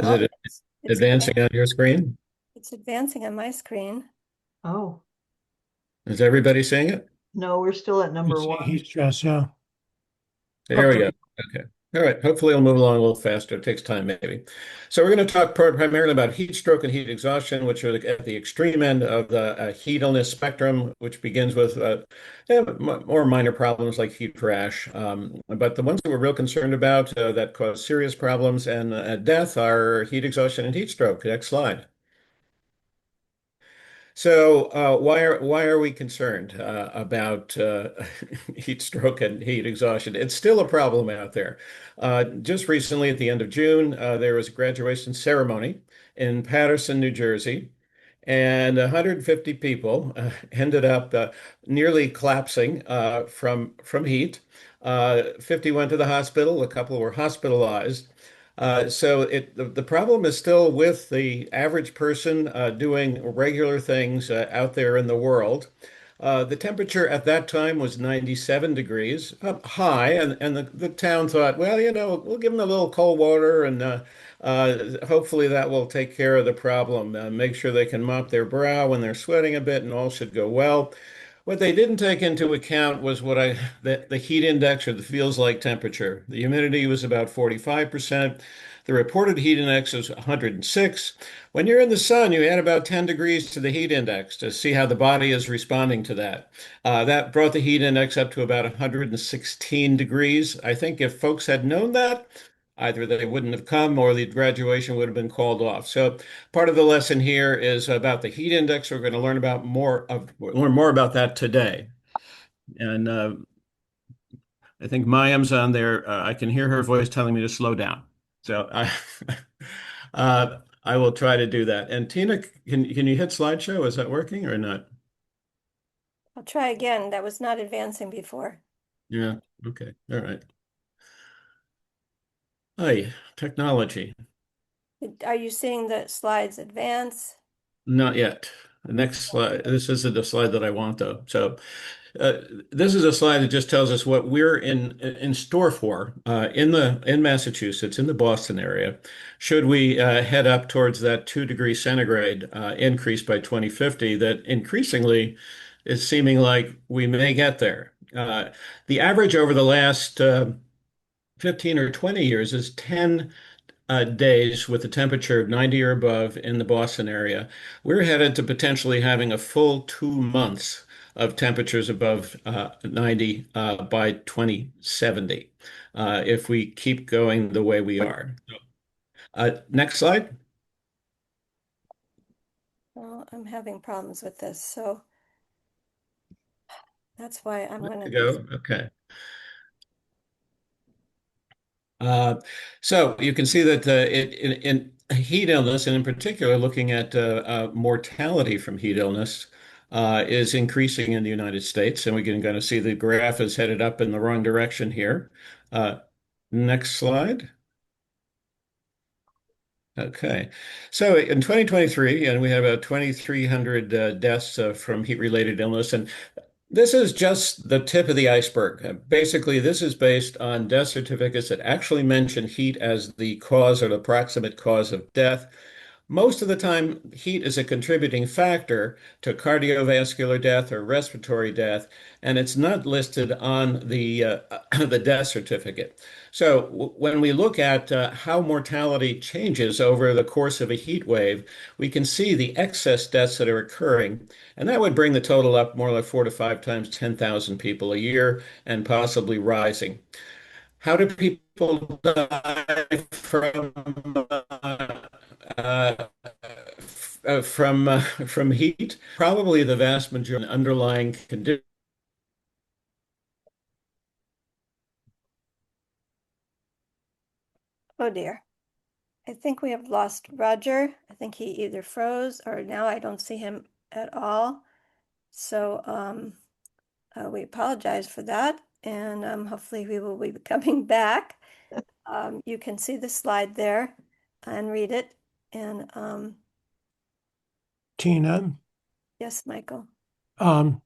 Is Oh, it it's advancing on your screen? it's advancing on my screen. Oh, Is everybody seeing it? no, we're still at You number see one. heat stress, yeah. There we Okay. go. Okay. All right. Hopefully it'll move along a little faster. It takes time, maybe. So we're going to talk primarily about heat stroke and heat exhaustion, which are at the extreme end of the heat illness spectrum, which begins with more minor problems like heat rash. But the ones that we're real concerned about that cause serious problems and death are heat exhaustion and heat stroke. Next slide. So, why are we concerned about heat stroke and heat exhaustion? It's still a problem out there. Just recently, at the end of June, there was a graduation ceremony in Paterson, New Jersey, and 150 people ended up nearly collapsing from heat. 50 went to the hospital. A couple were hospitalized. The problem is still with the average person doing regular things out there in the world. The temperature at that time was 97 degrees, high, and the town thought, well, we'll give them a little cold water and hopefully that will take care of the problem. Make sure they can mop their brow when they're sweating a bit and all should go well. What they didn't take into account was the heat index or the feels like temperature. The humidity was about 45%. The reported heat index was 106. When you're in the sun, you add about 10 degrees to the heat index to see how the body is responding to that. That brought the heat index up to about 116 degrees. I think if folks had known that, either they wouldn't have come or the graduation would have been called off. So part of the lesson here is about the heat index. We're going to learn more about that today. And I think Mayam's on there. I can hear her voice telling me to slow down. So I will try to do that. And Tina, can you hit slideshow? Is that working or not? I'll try again. That was not advancing before. Yeah. Okay. All right. Hi, technology. Are you seeing the slides advance? Not yet. The next slide. This isn't the slide that I want, though. So, uh, this is a slide that just tells us what we're in store for in Massachusetts, in the Boston area. Should we head up towards that 2 degree centigrade increase by 2050? That increasingly is seeming like we may get there. The average over the last 15 or 20 years is 10 days with a temperature of 90 or above in the Boston area. We're headed to potentially having a full 2 months of temperatures above 90 by 2070 if we keep going the way we are. Next slide. Well, I'm having problems with this, so that's why I'm Good going to to be. go. Okay. Uh, so you can see that in heat illness, and in particular, looking at mortality from heat illness, is increasing in the United States, and we can kind of see the graph is headed up in the wrong direction here. Uh, Next slide. Okay, so in 2023, and we have about 2,300 deaths from heat-related illness, and this is just the tip of the iceberg. Basically, this is based on death certificates that actually mention heat as the cause or the proximate cause of death. Most of the time, heat is a contributing factor to cardiovascular death or respiratory death, and it's not listed on the death certificate. So when we look at how mortality changes over the course of a heat wave, we can see the excess deaths that are occurring, and that would bring the total up more like 4 to 5 times 10,000 people a year and possibly rising. How do people die uh, from heat? Probably the vast majority underlying condition. Oh dear. I think we have lost Roger. I think he either froze or now I don't see him at all. So we apologize for that, and hopefully we will be coming back. You can see the slide there and read it. And Tina, yes, Michael. um,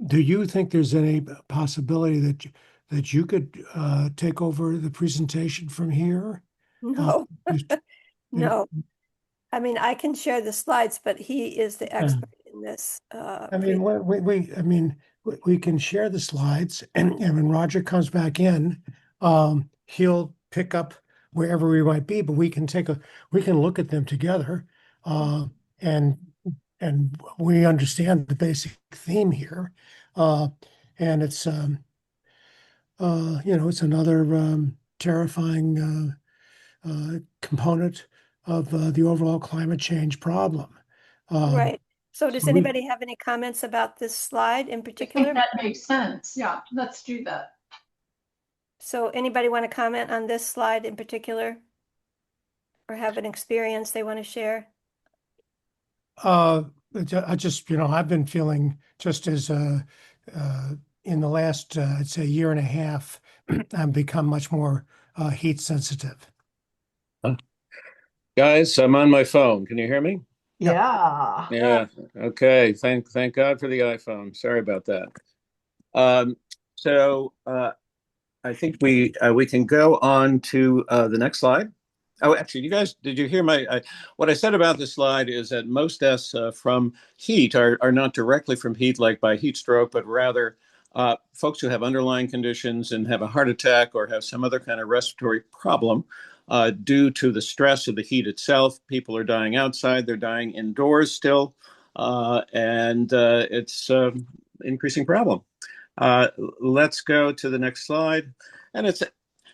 do you think there's any possibility that you could take over the presentation from here? Uh, No, just- No, I mean, I can share the slides, but he is the expert in this. I mean, we can share the slides, and when Roger comes back in, he'll pick up wherever we might be, but we can look at them together, and we understand the basic theme here, uh, and it's it's another terrifying component of the overall climate change problem. Right. So does so we- anybody have any comments about this slide in I particular? think that makes sense. Yeah, let's do that. So anybody want to comment on this slide in particular? Or have an experience they want to share? Uh, I just, I've been feeling just as in the last, I'd say, year and a half, I've become much more heat sensitive. Guys, I'm on my phone. Can you hear me? Yeah. Yeah. Okay. Thank God for the iPhone. Sorry about that. Um, so I think we can go on to the next slide. Oh, actually, you guys, did you hear what I said about this slide is that most deaths from heat are not directly from heat, like by heat stroke, but rather folks who have underlying conditions and have a heart attack or have some other kind of respiratory problem due to the stress of the heat itself. People are dying outside, they're dying indoors still, and it's an increasing problem. Let's go to the next slide. And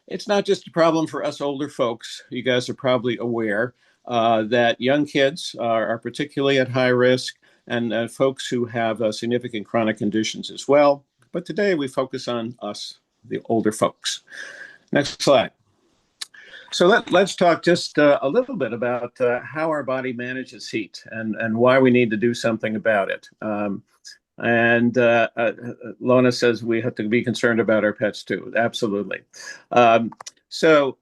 it's not just a problem for us older folks. You guys are probably aware that young kids are particularly at high risk, and folks who have significant chronic conditions as well. But today we focus on us, the older folks. Next slide. So let's talk just a little bit about how our body manages heat and why we need to do something about it. And Lona says we have to be concerned about our pets too. Absolutely. So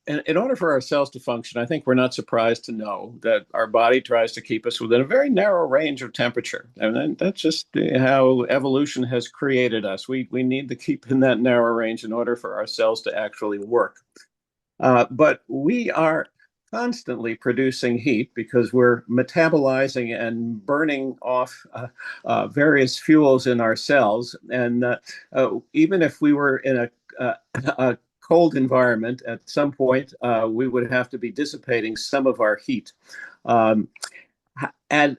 in order for our cells to function, I think we're not surprised to know that our body tries to keep us within a very narrow range of temperature. And that's just how evolution has created us. We need to keep in that narrow range in order for our cells to actually work. But we are constantly producing heat because we're metabolizing and burning off various fuels in our cells. And even if we were in a cold environment, at some point we would have to be dissipating some of our heat. And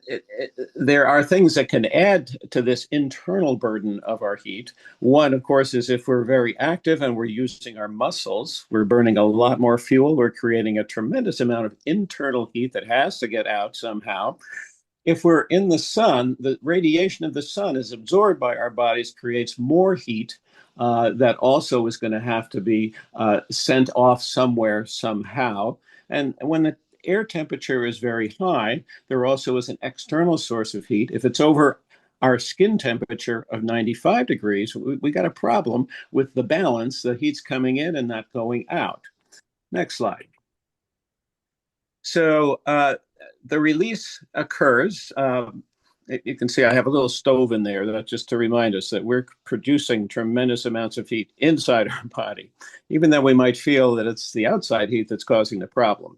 there are things that can add to this internal burden of our heat. One, of course, is if we're very active and we're using our muscles, we're burning a lot more fuel. We're creating a tremendous amount of internal heat that has to get out somehow. If we're in the sun, the radiation of the sun is absorbed by our bodies, creates more heat that also is going to have to be sent off somewhere, somehow. And when the air temperature is very high, there also is an external source of heat. If it's over our skin temperature of 95 degrees, we got a problem with the balance. The heat's coming in and not going out. Next slide. So the release occurs. You can see I have a little stove in there. That's just to remind us that we're producing tremendous amounts of heat inside our body, even though we might feel that it's the outside heat that's causing the problem.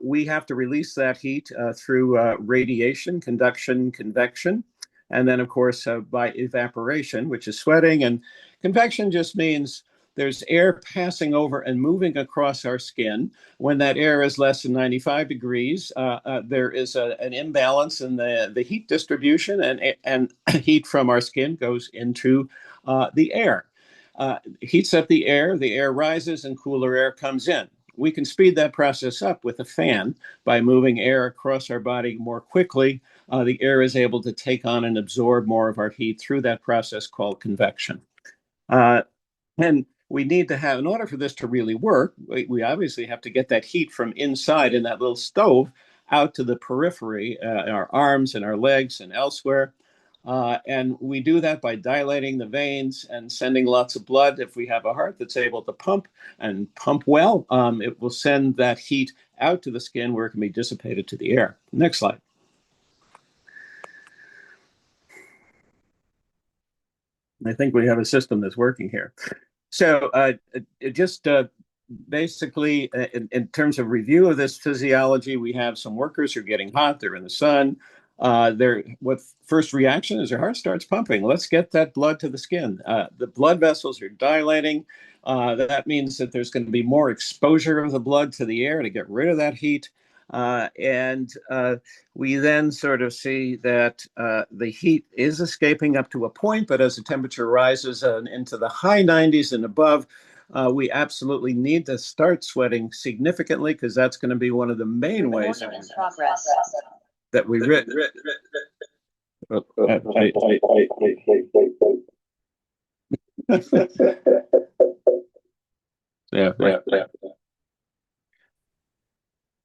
We have to release that heat through radiation, conduction, convection, and then, of course, by evaporation, which is sweating. And convection just means there's air passing over and moving across our skin. When that air is less than 95 degrees, there is an imbalance in the heat distribution, and heat from our skin goes into the air. Heats up the air rises, and cooler air comes in. We can speed that process up with a fan by moving air across our body more quickly. The air is able to take on and absorb more of our heat through that process called convection. And we need to have, in order for this to really work, we obviously have to get that heat from inside in that little stove out to the periphery, our arms and our legs and elsewhere. And we do that by dilating the veins and sending lots of blood. If we have a heart that's able to pump and pump well, it will send that heat out to the skin where it can be dissipated to the air. Next slide. I think we have a system that's working here. So just basically, in terms of review of this physiology, we have some workers who are getting hot, they're in the sun. What first reaction is their heart starts pumping. Let's get that blood to the skin. The blood vessels are dilating. That means that there's going to be more exposure of the blood to the air to get rid of that heat. And we then sort of see that the heat is escaping up to a point, but as the temperature rises into the high 90s and above, we absolutely need to start sweating significantly, because that's going to be one of the main ways that we yeah, right.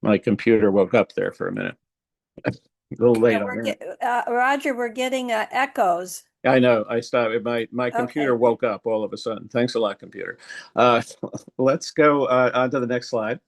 My computer woke up there for a minute. A little late on that. Roger, we're getting echoes. I know. I stopped. My computer Okay. woke up all of a sudden. Thanks a lot, computer. Let's go on to the next slide.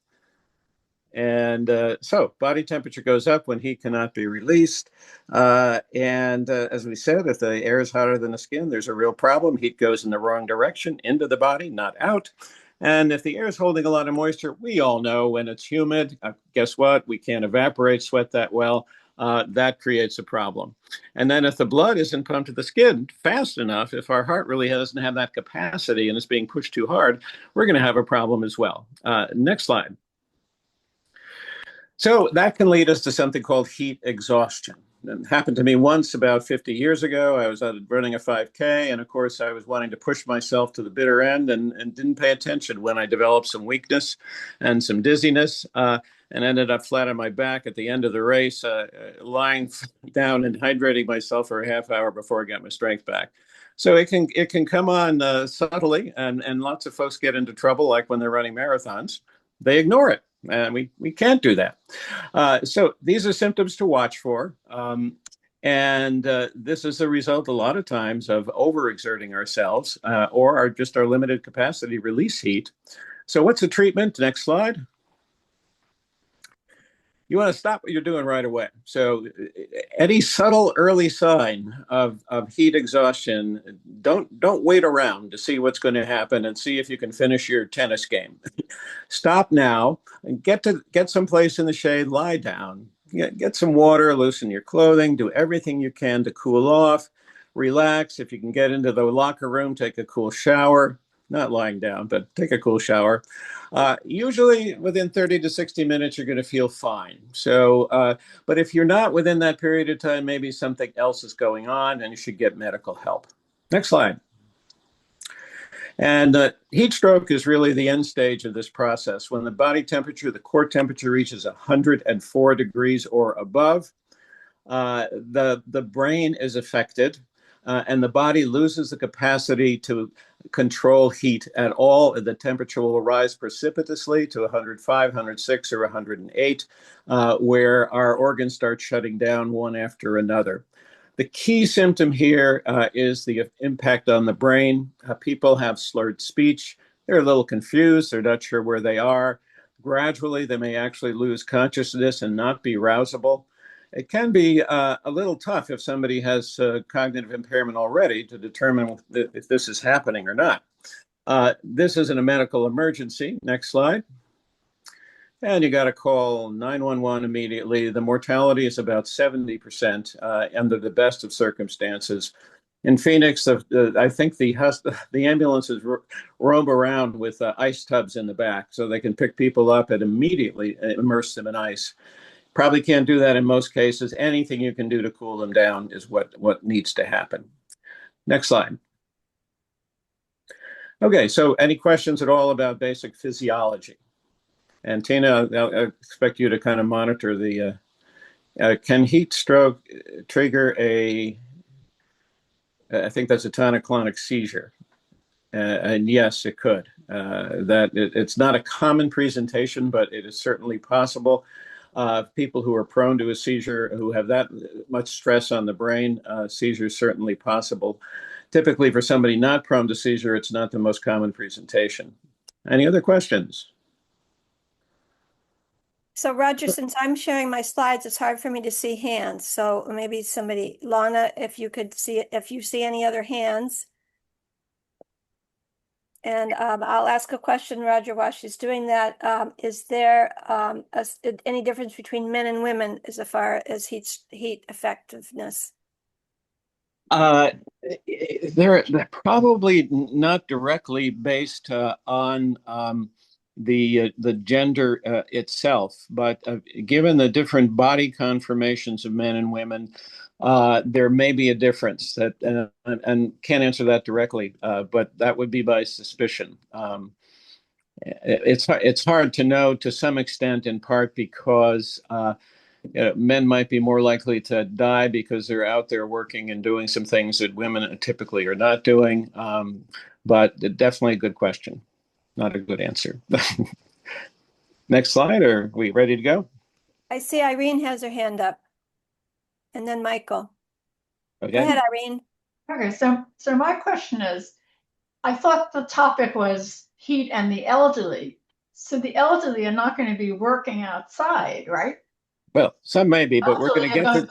And so body temperature goes up when heat cannot be released. And as we said, if the air is hotter than the skin, there's a real problem. Heat goes in the wrong direction, into the body, not out. And if the air is holding a lot of moisture, we all know when it's humid, guess what? We can't evaporate sweat that well. That creates a problem. And then if the blood isn't pumped to the skin fast enough, if our heart really doesn't have that capacity and is being pushed too hard, we're going to have a problem as well. Next slide. So that can lead us to something called heat exhaustion. It happened to me once about 50 years ago. I was running a 5K, and of course, I was wanting to push myself to the bitter end and didn't pay attention when I developed some weakness and some dizziness, and ended up flat on my back at the end of the race, lying down and hydrating myself for a half hour before I got my strength back. So it can come on subtly, and lots of folks get into trouble, like when they're running marathons. They ignore it. And we can't do that. So these are symptoms to watch for. And this is the result a lot of times of overexerting ourselves or just our limited capacity to release heat. So what's the treatment? Next slide. You want to stop what you're doing right away. So any subtle early sign of heat exhaustion, don't wait around to see what's going to happen and see if you can finish your tennis game. Stop now and get someplace in the shade, lie down, get some water, loosen your clothing, do everything you can to cool off, relax. If you can get into the locker room, take a cool shower. Not lying down, but take a cool shower. Usually within 30 to 60 minutes, you're going to feel fine. So, but if you're not within that period of time, maybe something else is going on and you should get medical help. Next slide. And heat stroke is really the end stage of this process. When the body temperature, the core temperature reaches 104 degrees or above, the brain is affected. And the body loses the capacity to control heat at all. The temperature will rise precipitously to 105, 106, or 108, where our organs start shutting down one after another. The key symptom here is the impact on the brain. People have slurred speech. They're a little confused. They're not sure where they are. Gradually, they may actually lose consciousness and not be rousable. It can be a little tough if somebody has cognitive impairment already to determine if this is happening or not. This isn't a medical emergency. Next slide. And you got to call 911 immediately. The mortality is about 70% under the best of circumstances. In Phoenix, I think the ambulances roam around with ice tubs in the back so they can pick people up and immediately immerse them in ice. Probably can't do that in most cases. Anything you can do to cool them down is what needs to happen. Next slide. Okay, so any questions at all about basic physiology? And Tina, I'll expect you to kind of monitor the, can heat stroke trigger I think that's a tonic-clonic seizure. And yes, it could. It's not a common presentation, but it is certainly possible. People who are prone to a seizure, who have that much stress on the brain, seizure is certainly possible. Typically, for somebody not prone to seizure, it's not the most common presentation. Any other questions? So Roger, since I'm sharing my slides, it's hard for me to see hands. So maybe somebody, Lana, if you could see, if you see any other hands. And I'll ask a question, Roger, while she's doing that. Is there any difference between men and women as far as heat effectiveness? They're probably not directly based on the gender itself, but given the different body conformations of men and women, there may be a difference that, and can't answer that directly, but that would be by suspicion. It's hard to know to some extent, in part because men might be more likely to die because they're out there working and doing some things that women typically are not doing. But definitely a good question, not a good answer. Next slide, are we ready to go? I see Irene has her hand up. And then Michael. Go Okay. ahead, Irene. Okay, so my question is, I thought the topic was heat and the elderly. So the elderly are not going to be working outside, right? Well, some may be, but Elderly are going-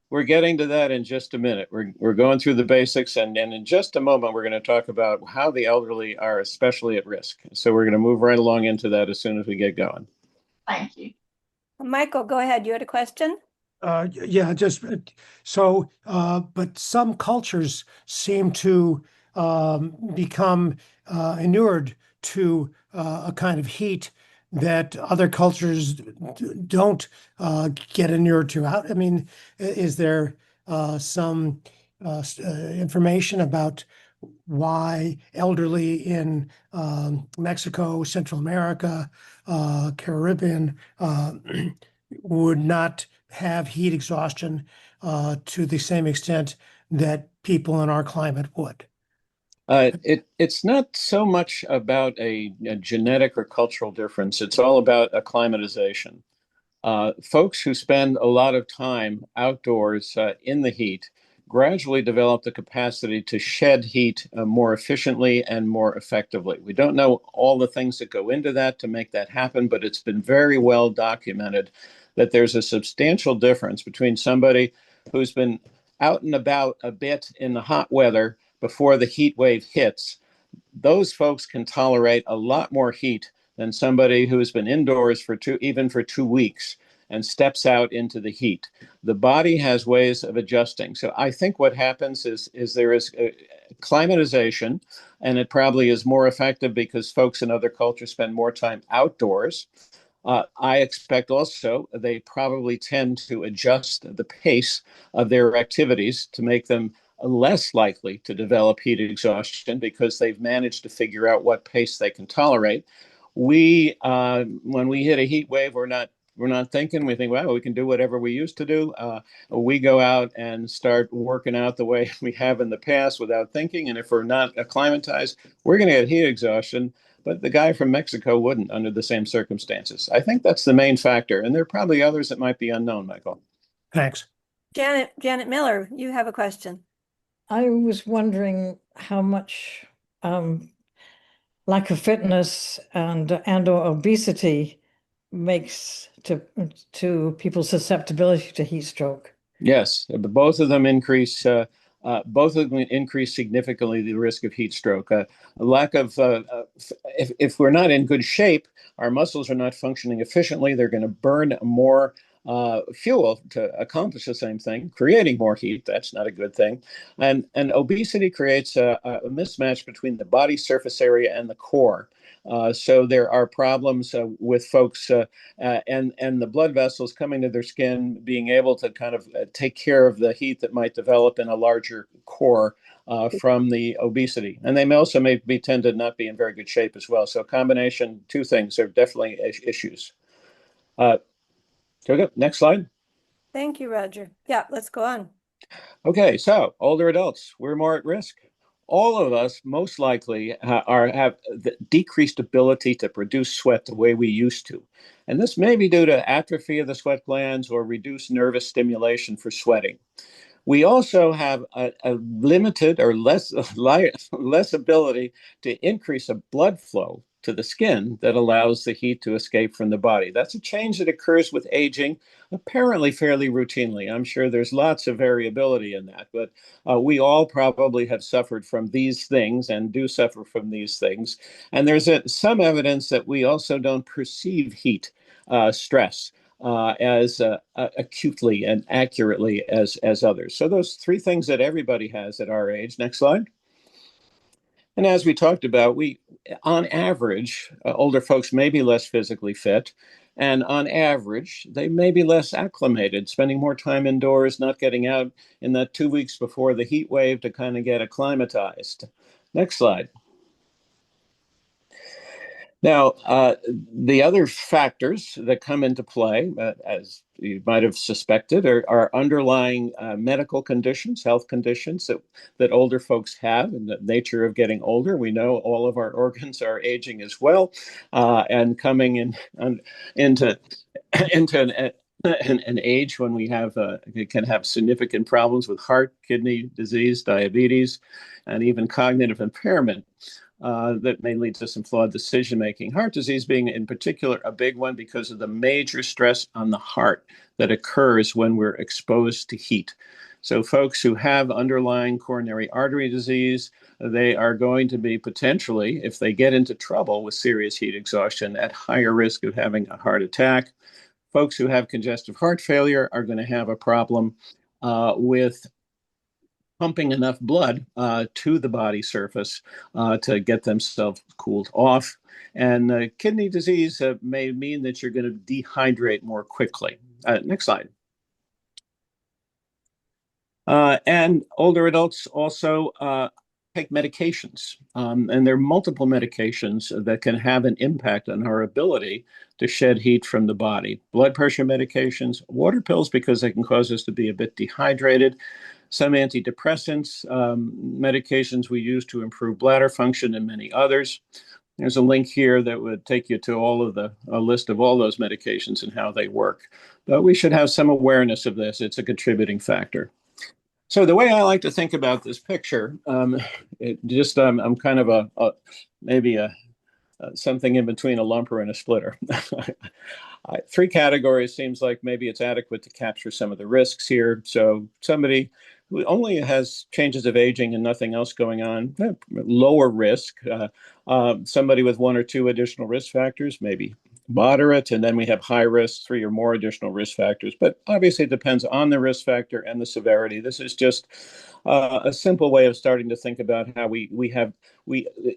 we're getting to that in just a minute. We're going through the basics, and in just a moment, we're going to talk about how the elderly are especially at risk. So we're going to move right along into that as soon as we get going. Thank you. Michael, go ahead. You had a question? Yeah, just so, but some cultures seem to become inured to a kind of heat that other cultures don't get inured to. I mean, is there some information about why elderly in Mexico, Central America, Caribbean would not have heat exhaustion to the same extent that people in our climate would? It's not so much about a genetic or cultural difference. It's all about acclimatization. Folks who spend a lot of time outdoors in the heat gradually develop the capacity to shed heat more efficiently and more effectively. We don't know all the things that go into that to make that happen, but it's been very well documented that there's a substantial difference between somebody who's been out and about a bit in the hot weather before the heat wave hits. Those folks can tolerate a lot more heat than somebody who has been indoors for even for 2 weeks and steps out into the heat. The body has ways of adjusting. So I think what happens is there is climatization, and it probably is more effective because folks in other cultures spend more time outdoors. I expect also they probably tend to adjust the pace of their activities to make them less likely to develop heat exhaustion because they've managed to figure out what pace they can tolerate. When we hit a heat wave, we're not thinking. We think, well, we can do whatever we used to do. We go out and start working out the way we have in the past without thinking. And if we're not acclimatized, we're going to get heat exhaustion. But the guy from Mexico wouldn't under the same circumstances. I think that's the main factor. And there are probably others that might be unknown, Michael. Thanks. Janet Miller, you have a question. I was wondering how much lack of fitness and or obesity makes to people's susceptibility to heat stroke. Yes, both of them increase. Both of them increase significantly the risk of heat stroke. A lack of, if we're not in good shape, our muscles are not functioning efficiently. They're going to burn more fuel to accomplish the same thing, creating more heat. That's not a good thing. And obesity creates a mismatch between the body surface area and the core. So there are problems with folks and the blood vessels coming to their skin, being able to kind of take care of the heat that might develop in a larger core from the obesity. And they may also tend to not be in very good shape as well. So a combination, two things are definitely issues. Okay, next slide. Thank you, Roger. Yeah, let's go on. Okay, so older adults, we're more at risk. All of us most likely have the decreased ability to produce sweat the way we used to. And this may be due to atrophy of the sweat glands or reduced nervous stimulation for sweating. We also have a limited or less ability to increase a blood flow to the skin that allows the heat to escape from the body. That's a change that occurs with aging, apparently fairly routinely. I'm sure there's lots of variability in that, but we all probably have suffered from these things and do suffer from these things. And there's some evidence that we also don't perceive heat stress as acutely and accurately as others. So those three things that everybody has at our age. Next slide. And as we talked about, on average, older folks may be less physically fit. And on average, they may be less acclimated, spending more time indoors, not getting out in that 2 weeks before the heat wave to kind of get acclimatized. Next slide. Now, the other factors that come into play, as you might have suspected, are underlying medical conditions, health conditions that older folks have, and the nature of getting older. We know all of our organs are aging as well, and coming into an age when we can have significant problems with heart, kidney disease, diabetes, and even cognitive impairment. That may lead to some flawed decision making. Heart disease being in particular a big one because of the major stress on the heart that occurs when we're exposed to heat. So folks who have underlying coronary artery disease, they are going to be potentially, if they get into trouble with serious heat exhaustion, at higher risk of having a heart attack. Folks who have congestive heart failure are going to have a problem with pumping enough blood to the body surface to get themselves cooled off. And kidney disease may mean that you're going to dehydrate more quickly. Next slide. And older adults also take medications. And there are multiple medications that can have an impact on our ability to shed heat from the body. Blood pressure medications, water pills, because they can cause us to be a bit dehydrated. Some antidepressants, medications we use to improve bladder function, and many others. There's a link here that would take you to a list of all those medications and how they work. But we should have some awareness of this. It's a contributing factor. So the way I like to think about this picture, I'm kind of maybe something in between a lumper and a splitter. Three categories seems like maybe it's adequate to capture some of the risks here. So somebody who only has changes of aging and nothing else going on, lower risk. Somebody with one or two additional risk factors, maybe moderate, and then we have high risk, 3 or more additional risk factors. But obviously it depends on the risk factor and the severity. This is just a simple way of starting to think about how we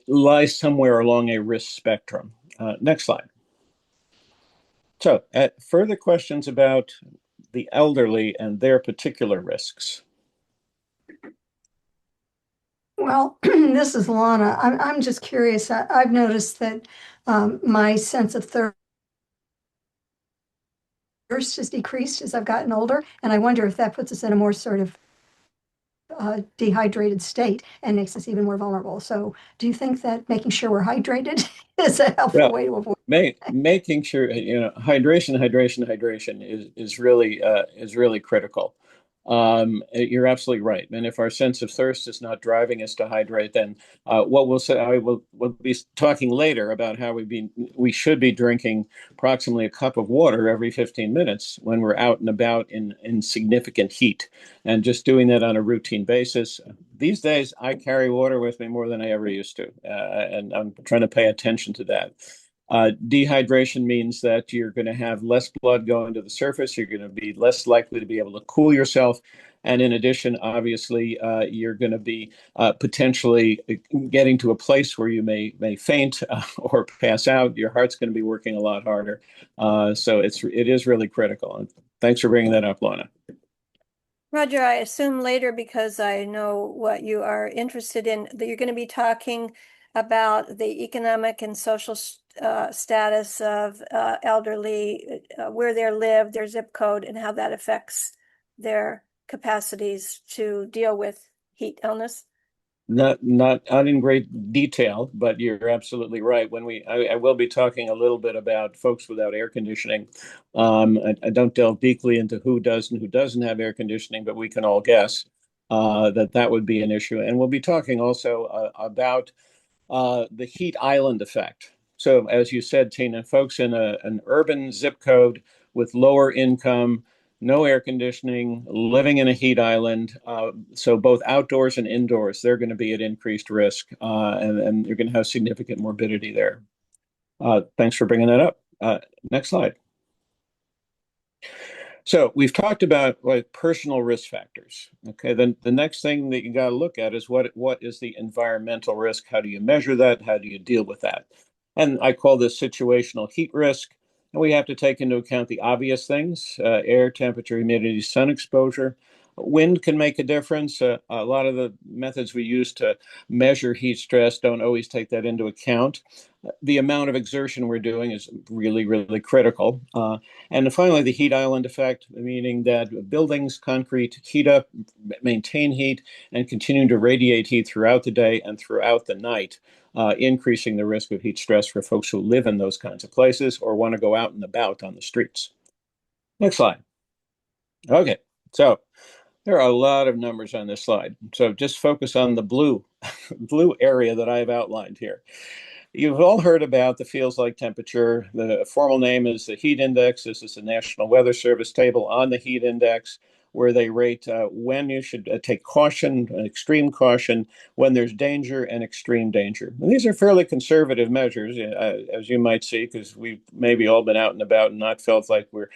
lie somewhere along a risk spectrum. Next slide. So, further questions about the elderly and their particular risks? Well, this is Lana. I'm just curious. I've noticed that my sense of thirst has decreased as I've gotten older, and I wonder if that puts us in a more sort of dehydrated state and makes us even more vulnerable. So do you think that making sure we're hydrated is a helpful way to avoid? Making sure, hydration is really critical. You're absolutely right. And if our sense of thirst is not driving us to hydrate, then what we'll say, we'll be talking later about how we should be drinking approximately a cup of water every 15 minutes when we're out and about in significant heat, and just doing that on a routine basis. These days, I carry water with me more than I ever used to, and I'm trying to pay attention to that. Dehydration means that you're going to have less blood going to the surface. You're going to be less likely to be able to cool yourself. And in addition, obviously, you're going to be potentially getting to a place where you may faint or pass out. Your heart's going to be working a lot harder. So it is really critical. And thanks for bringing that up, Lana. Roger, I assume later, because I know what you are interested in, that you're going to be talking about the economic and social status of elderly, where they live, their zip code, and how that affects their capacities to deal with heat illness. Not in great detail, but you're absolutely right. I will be talking a little bit about folks without air conditioning. I don't delve deeply into who does and who doesn't have air conditioning, but we can all guess that would be an issue. And we'll be talking also about the heat island effect. So as you said, Tina, folks in an urban zip code with lower income, no air conditioning, living in a heat island, so both outdoors and indoors, they're going to be at increased risk, and you're going to have significant morbidity there. Thanks for bringing that up. Next slide. So we've talked about like personal risk factors. Okay, then the next thing that you got to look at is what is the environmental risk? How do you measure that? How do you deal with that? And I call this situational heat risk. And we have to take into account the obvious things: air temperature, humidity, sun exposure. Wind can make a difference. A lot of the methods we use to measure heat stress don't always take that into account. The amount of exertion we're doing is really, really critical. And finally, the heat island effect, meaning that buildings, concrete, heat up, maintain heat, and continue to radiate heat throughout the day and throughout the night, increasing the risk of heat stress for folks who live in those kinds of places or want to go out and about on the streets. Next slide. Okay, so there are a lot of numbers on this slide. So just focus on the blue area that I've outlined here. You've all heard about the feels like temperature. The formal name is the heat index. This is the National Weather Service table on the heat index, where they rate when you should take caution, extreme caution, when there's danger and extreme danger. And these are fairly conservative measures, as you might see, because we've maybe all been out and about and not felt like we're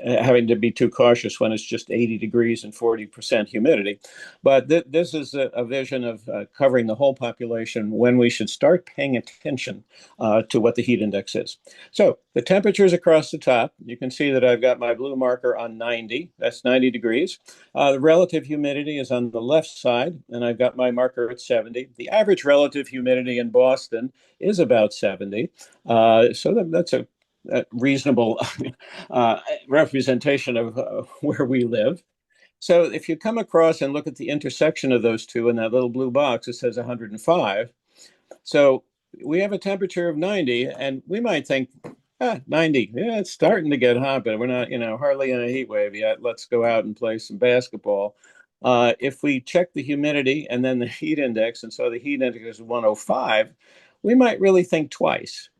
having to be too cautious when it's just 80 degrees and 40% humidity. But this is a vision of covering the whole population when we should start paying attention to what the heat index is. So the temperatures across the top, you can see that I've got my blue marker on 90. That's 90 degrees. The relative humidity is on the left side, and I've got my marker at 70. The average relative humidity in Boston is about 70. So that's a reasonable representation of where we live. So if you come across and look at the intersection of those two in that little blue box, it says 105. So we have a temperature of 90, and we might think, 90, yeah, it's starting to get hot, but we're not, hardly in a heat wave yet. Let's go out and play some basketball. If we check the humidity and then the heat index, and so the heat index is 105, we might really think twice.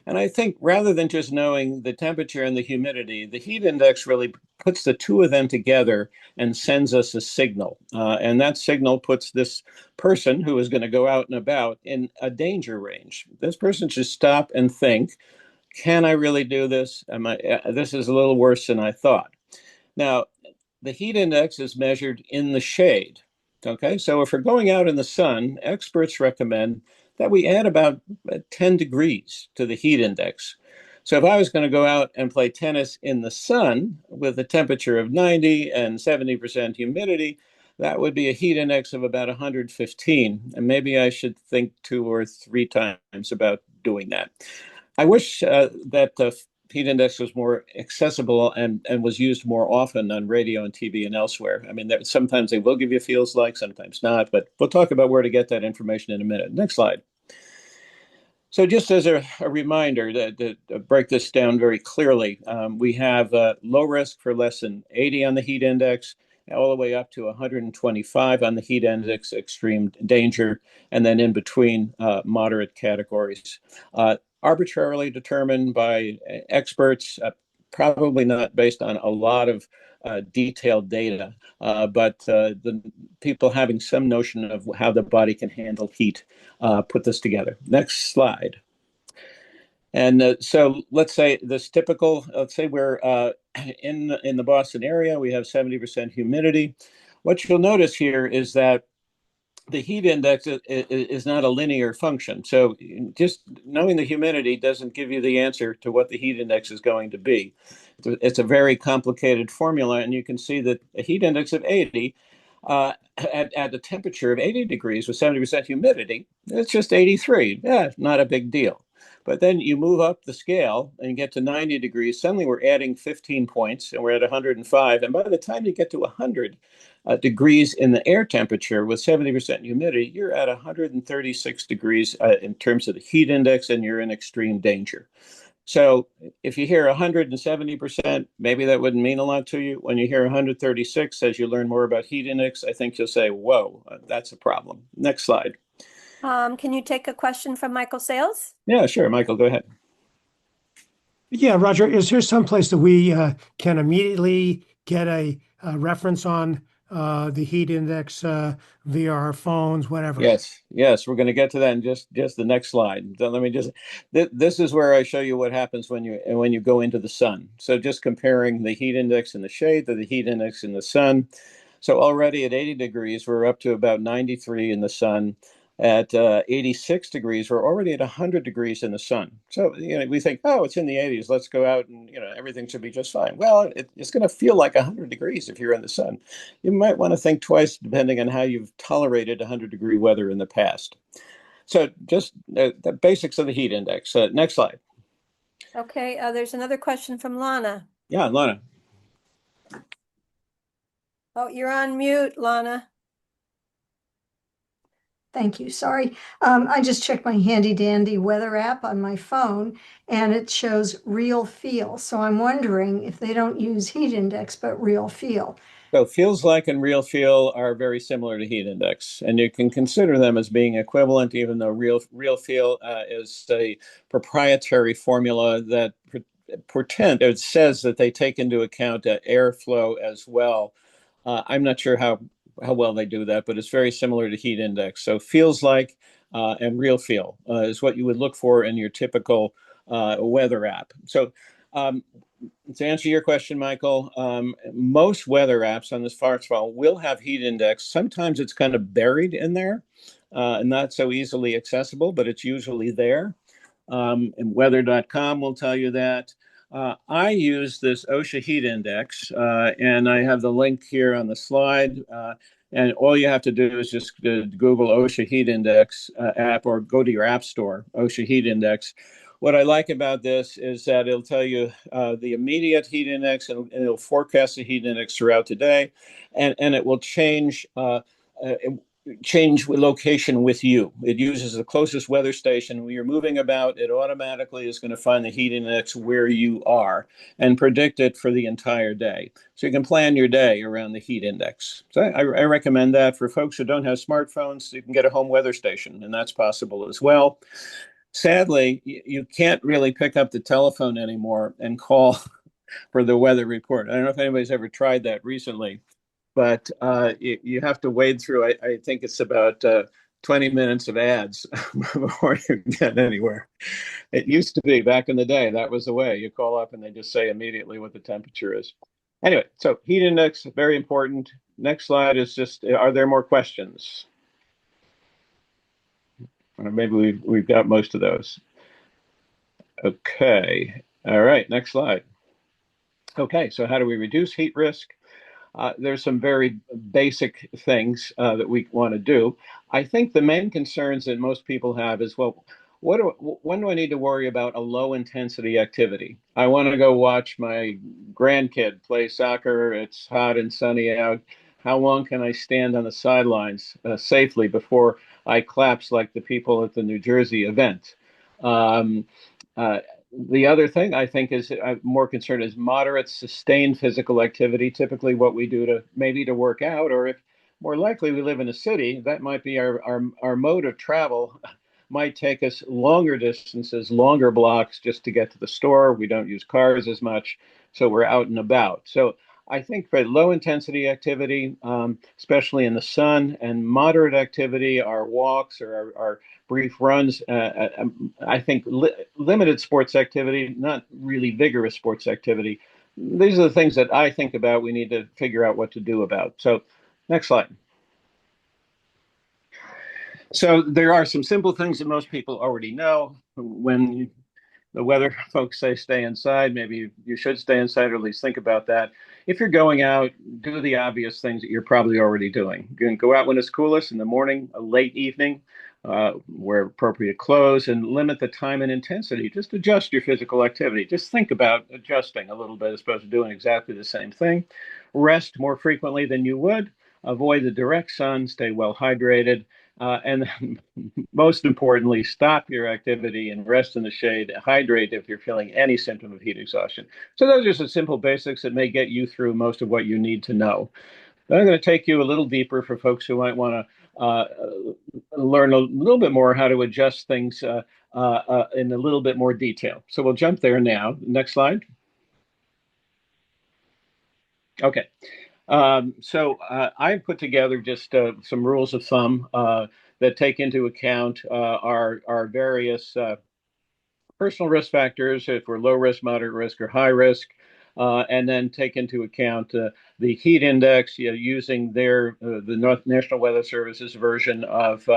And I think rather than just knowing the temperature and the humidity, the heat index really puts the two of them together and sends us a signal. And that signal puts this person who is going to go out and about in a danger range. This person should stop and think, can I really do this? This is a little worse than I thought. Now, the heat index is measured in the shade. Okay, so if we're going out in the sun, experts recommend that we add about 10 degrees to the heat index. So if I was going to go out and play tennis in the sun with a temperature of 90 and 70% humidity, that would be a heat index of about 115. And maybe I should think 2 or 3 times about doing that. I wish that the heat index was more accessible and was used more often on radio and TV and elsewhere. I mean, sometimes they will give you feels like, sometimes not, but we'll talk about where to get that information in a minute. Next slide. So just as a reminder to break this down very clearly, we have low risk for less than 80 on the heat index, all the way up to 125 on the heat index, extreme danger, and then in between moderate categories. Arbitrarily determined by experts, probably not based on a lot of detailed data, but the people having some notion of how the body can handle heat put this together. Next slide. And so let's say let's say we're in the Boston area, we have 70% humidity. What you'll notice here is that the heat index is not a linear function. So just knowing the humidity doesn't give you the answer to what the heat index is going to be. It's a very complicated formula, and you can see that a heat index of 80 at a temperature of 80 degrees with 70% humidity, it's just 83. Yeah, not a big deal. But then you move up the scale and get to 90 degrees, suddenly we're adding 15 points and we're at 105. And by the time you get to 100 degrees in the air temperature with 70% humidity, you're at 136 degrees in terms of the heat index, and you're in extreme danger. So if you hear 170%, maybe that wouldn't mean a lot to you. When you hear 136, as you learn more about heat index, I think you'll say, whoa, that's a problem. Next slide. Can you take a question from Michael Sales? Yeah, sure. Michael, go ahead. Yeah, Roger, is there some place that we can immediately get a reference on the heat index via our phones, whatever? Yes, we're going to get to that in just the next slide. So let me just this is where I show you what happens when you go into the sun. So just comparing the heat index in the shade to the heat index in the sun. So already at 80 degrees, we're up to about 93 in the sun. At 86 degrees, we're already at 100 degrees in the sun. So, we think, oh, it's in the 80s. Let's go out and, everything should be just fine. Well, it's going to feel like 100 degrees if you're in the sun. You might want to think twice, depending on how you've tolerated 100-degree weather in the past. So just the basics of the heat index. Next slide. Okay, there's another question from Lana. Yeah, Lana. Oh, you're on mute, Lana. Thank you. Sorry. I just checked my handy dandy weather app on my phone and it shows real feel. So I'm wondering if they don't use heat index, but real feel. So feels like and real feel are very similar to heat index, and you can consider them as being equivalent, even though real feel is a proprietary formula that it says that they take into account airflow as well. I'm not sure how well they do that, but it's very similar to heat index. So feels like and real feel is what you would look for in your typical weather app. So to answer your question, Michael, most weather apps on this smartphone will have heat index. Sometimes it's kind of buried in there and not so easily accessible, but it's usually there. And weather.com will tell you that. I use this OSHA heat index, and I have the link here on the slide. And all you have to do is just Google OSHA heat index app or go to your app store, OSHA heat index. What I like about this is that it'll tell you the immediate heat index, and it'll forecast the heat index throughout the day, and it will change location with you. It uses the closest weather station. When you're moving about, it automatically is going to find the heat index where you are and predict it for the entire day. So you can plan your day around the heat index. So I recommend that for folks who don't have smartphones. You can get a home weather station, and that's possible as well. Sadly, you can't really pick up the telephone anymore and call for the weather report. I don't know if anybody's ever tried that recently, but you have to wade through, I think it's about 20 minutes of ads before you get anywhere. It used to be back in the day, that was the way. You call up and they just say immediately what the temperature is. Anyway, so heat index, very important. Next slide is just, are there more questions? Or maybe we've got most of those. Okay, all right, next slide. Okay, so how do we reduce heat risk? There's some very basic things that we want to do. I think the main concerns that most people have is, well, when do I need to worry about a low intensity activity? I want to go watch my grandkid play soccer. It's hot and sunny out. How long can I stand on the sidelines safely before I collapse like the people at the New Jersey event? The other thing I think is I'm more concerned is moderate, sustained physical activity. Typically, what we do to work out, or if more likely we live in a city, that might be our mode of travel. Might take us longer distances, longer blocks just to get to the store. We don't use cars as much, so we're out and about. So I think for low intensity activity, especially in the sun, and moderate activity, our walks or our brief runs, I think limited sports activity, not really vigorous sports activity. These are the things that I think about we need to figure out what to do about. So next slide. So there are some simple things that most people already know. When the weather folks say stay inside, maybe you should stay inside, or at least think about that. If you're going out, do the obvious things that you're probably already doing. You can go out when it's coolest in the morning, a late evening, wear appropriate clothes, and limit the time and intensity. Just adjust your physical activity. Just think about adjusting a little bit as opposed to doing exactly the same thing. Rest more frequently than you would. Avoid the direct sun. Stay well hydrated. And most importantly, stop your activity and rest in the shade. Hydrate if you're feeling any symptom of heat exhaustion. So those are some simple basics that may get you through most of what you need to know. Then I'm going to take you a little deeper for folks who might want to uh, learn a little bit more how to adjust things in a little bit more detail. So we'll jump there now. Next slide. Okay. I put together just some rules of thumb that take into account our various personal risk factors, if we're low risk, moderate risk, or high risk, and then take into account the heat index, using the National Weather Service's version of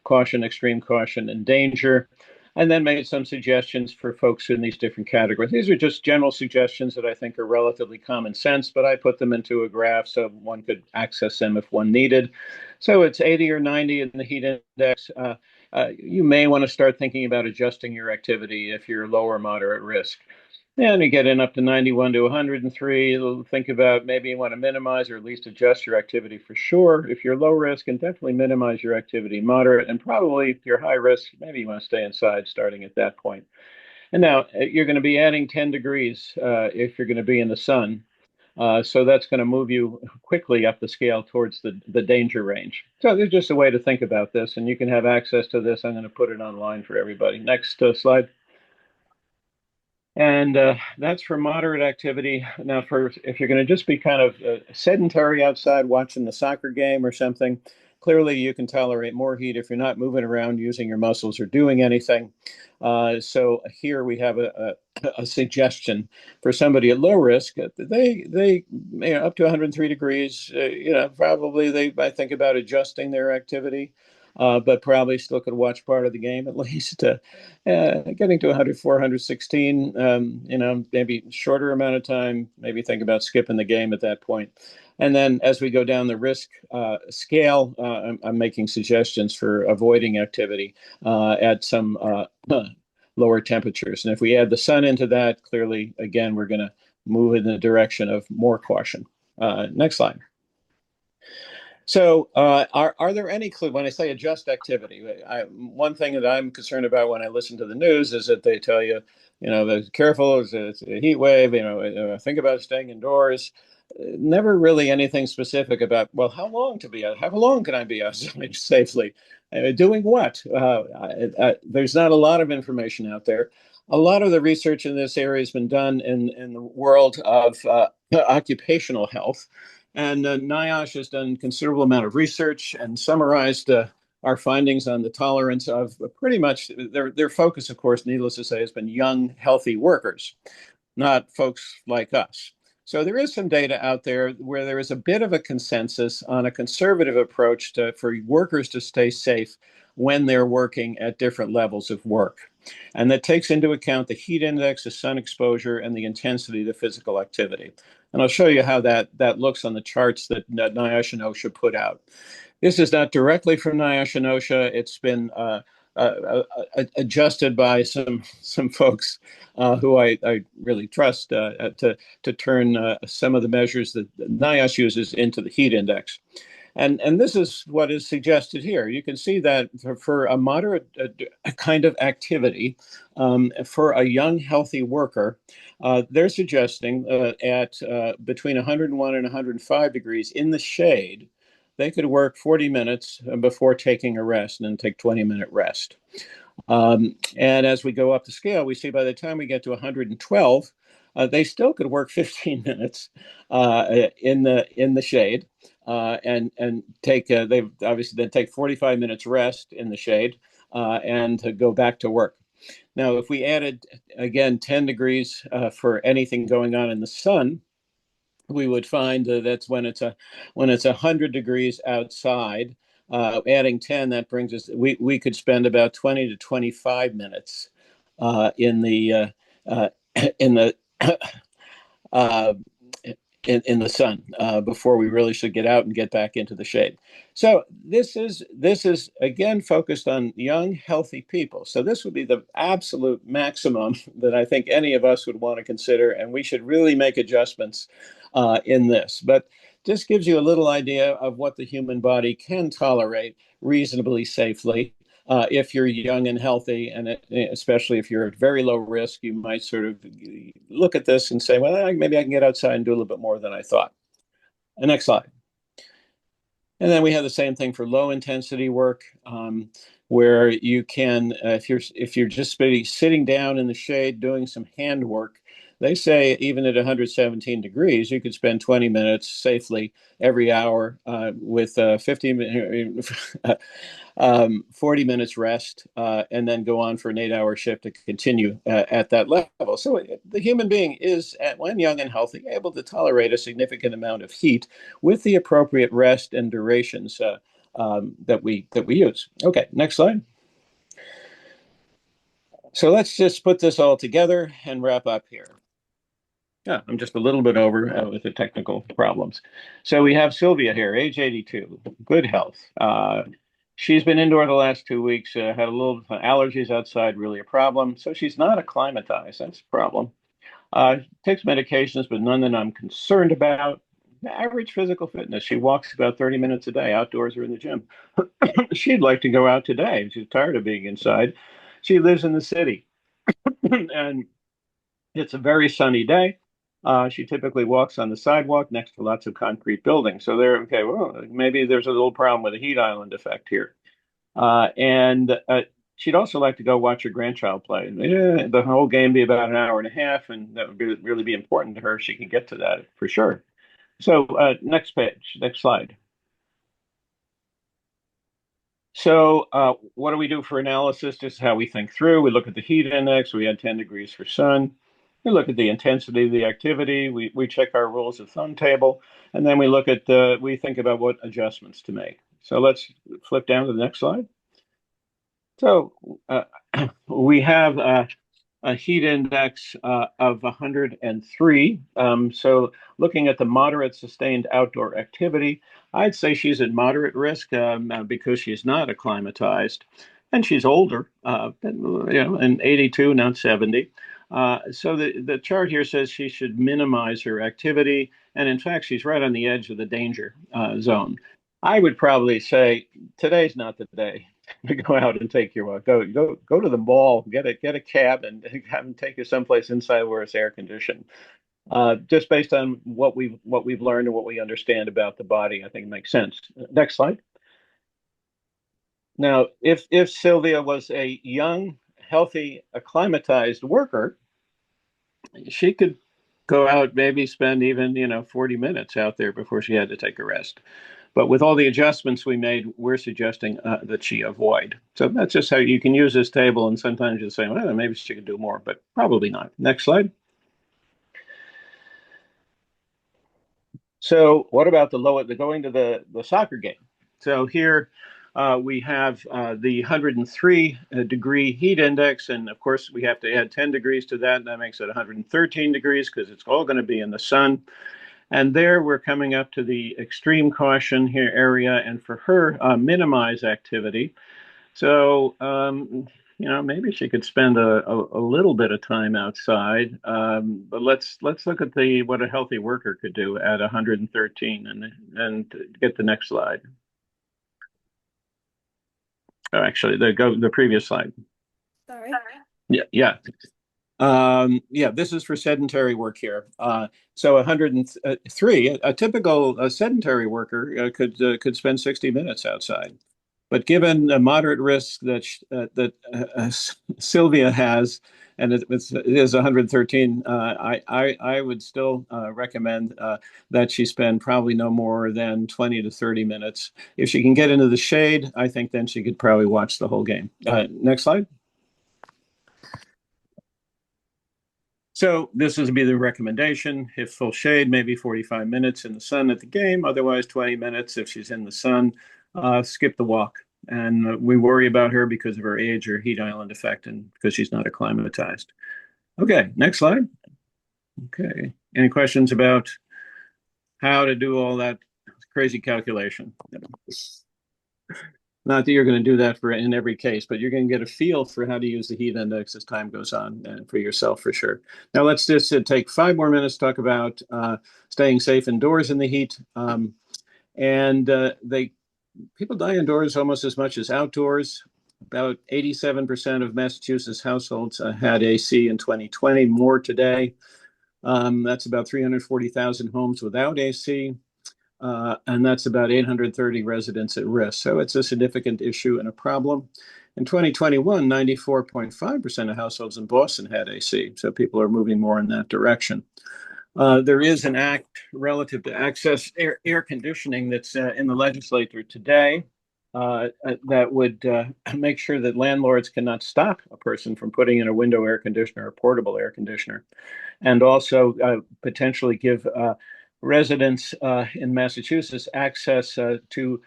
caution, extreme caution, and danger, and then made some suggestions for folks in these different categories. These are just general suggestions that I think are relatively common sense, but I put them into a graph so one could access them if one needed. So it's 80 or 90 in the heat index. You may want to start thinking about adjusting your activity if you're low or moderate risk. And you get in up to 91 to 103, think about maybe you want to minimize or at least adjust your activity for sure. If you're low risk, and definitely minimize your activity moderate, and probably if you're high risk, maybe you want to stay inside starting at that point. And now you're going to be adding 10 degrees if you're going to be in the sun. So that's going to move you quickly up the scale towards the danger range. So there's just a way to think about this, and you can have access to this. I'm going to put it online for everybody. Next slide. And that's for moderate activity. Now, if you're going to just be kind of sedentary outside watching the soccer game or something, clearly you can tolerate more heat if you're not moving around using your muscles or doing anything. So here we have a suggestion for somebody at low risk. They up to 103 degrees, probably they might think about adjusting their activity. But probably still could watch part of the game at least. Getting to 104, 116, maybe shorter amount of time, maybe think about skipping the game at that point. And then as we go down the risk scale, I'm making suggestions for avoiding activity at some lower temperatures. And if we add the sun into that, clearly, again, we're going to move in the direction of more caution. Next slide. So are there any clues when I say adjust activity? One thing that I'm concerned about when I listen to the news is that they tell you, careful, it's a heat wave, think about staying indoors. Never really anything specific about, well, how long can I be outside safely? Doing what? There's not a lot of information out there. A lot of the research in this area has been done in the world of occupational health. And NIOSH has done a considerable amount of research and summarized our findings on the tolerance of pretty much their focus, of course, needless to say, has been young, healthy workers, not folks like us. So there is some data out there where there is a bit of a consensus on a conservative approach for workers to stay safe when they're working at different levels of work. And that takes into account the heat index, the sun exposure, and the intensity of the physical activity. And I'll show you how that looks on the charts that NIOSH and OSHA put out. This is not directly from NIOSH and OSHA. It's been adjusted by some folks who I really trust to turn some of the measures that NIOSH uses into the heat index. And this is what is suggested here. You can see that for a moderate kind of activity, for a young, healthy worker, they're suggesting at between 101 and 105 degrees in the shade, they could work 40 minutes before taking a rest and then take 20-minute rest. And as we go up the scale, we see by the time we get to 112, they still could work 15 minutes in the shade. And take they obviously then take 45 minutes rest in the shade and to go back to work. Now, if we added again 10 degrees for anything going on in the sun, we would find that's when it's 100 degrees outside. Adding 10, that brings us we could spend about 20 to 25 minutes in the in the sun before we really should get out and get back into the shade. So this is again focused on young, healthy people. So this would be the absolute maximum that I think any of us would want to consider, and we should really make adjustments in this. But this gives you a little idea of what the human body can tolerate reasonably safely. If you're young and healthy, and especially if you're at very low risk, you might sort of look at this and say, well, maybe I can get outside and do a little bit more than I thought. Next slide. And then we have the same thing for low intensity work, where you can, if you're just sitting down in the shade doing some hand work, they say even at 117 degrees, you could spend 20 minutes safely every hour with 40 minutes rest, and then go on for an 8-hour shift to continue at that level. So the human being is, when young and healthy, able to tolerate a significant amount of heat with the appropriate rest and durations that we use. Okay, next slide. So let's just put this all together and wrap up here. Yeah, I'm just a little bit over with the technical problems. So we have Sylvia here, age 82, good health. She's been indoor the last 2 weeks, had a little allergies outside, really a problem. So she's not acclimatized. That's a problem. Takes medications, but none that I'm concerned about. Average physical fitness. She walks about 30 minutes a day, outdoors or in the gym. She'd like to go out today. She's tired of being inside. She lives in the city, and it's a very sunny day. She typically walks on the sidewalk next to lots of concrete buildings. So there, okay, well, maybe there's a little problem with a heat island effect here. And she'd also like to go watch her grandchild play. The whole game be about an hour and a half, and that would really be important to her if she could get to that for sure. So next page, next slide. So what do we do for analysis? Just how we think through. We look at the heat index. We had 10 degrees for sun. We look at the intensity of the activity. We check our rules of thumb table. And then we look at, we think about what adjustments to make. So let's flip down to the next slide. So we have a heat index of 103. So looking at the moderate sustained outdoor activity, I'd say she's at moderate risk because she's not acclimatized, and she's older, and 82, not 70. So the chart here says she should minimize her activity, and in fact, she's right on the edge of the danger zone. I would probably say today's not the day to go out and take your walk. Go to the mall, get a cab, and have them take you someplace inside where it's air conditioned. Just based on what we've learned and what we understand about the body, I think it makes sense. Next slide. Now, if Sylvia was a young, healthy, acclimatized worker, she could go out, maybe spend even 40 minutes out there before she had to take a rest. But with all the adjustments we made, we're suggesting that she avoid. So that's just how you can use this table. And sometimes you say, well, maybe she could do more, but probably not. Next slide. So what about going to the soccer game? So here we have the 103 degree heat index. And of course, we have to add 10 degrees to that. And that makes it 113 degrees because it's all going to be in the sun. And there we're coming up to the extreme caution here area, and for her, minimize activity. So, maybe she could spend a little bit of time outside. But let's look at what a healthy worker could do at 113, and get the next slide. Oh, actually, the previous slide. Sorry. Yeah. This is for sedentary work here. So 103, a typical sedentary worker could spend 60 minutes outside. But given the moderate risk that Sylvia has, and it is 113, I would still recommend that she spend probably no more than 20 to 30 minutes. If she can get into the shade, I think then she could probably watch the whole game. Next slide. So this would be the recommendation. If full shade, maybe 45 minutes in the sun at the game. Otherwise, 20 minutes if she's in the sun. Skip the walk. And we worry about her because of her age or heat island effect and because she's not acclimatized. Okay, next slide. Okay. Any questions about how to do all that crazy calculation? Not that you're going to do that in every case, but you're going to get a feel for how to use the heat index as time goes on, and for yourself for sure. Now let's just take 5 more minutes to talk about staying safe indoors in the heat. People die indoors almost as much as outdoors. About 87% of Massachusetts households had AC in 2020, more today. That's about 340,000 homes without AC. and that's about 830 residents at risk. So it's a significant issue and a problem. In 2021, 94.5% of households in Boston had AC, so people are moving more in that direction. There is an act relative to access air conditioning that's in the legislature today that would make sure that landlords cannot stop a person from putting in a window air conditioner or portable air conditioner, and also potentially give residents in Massachusetts access to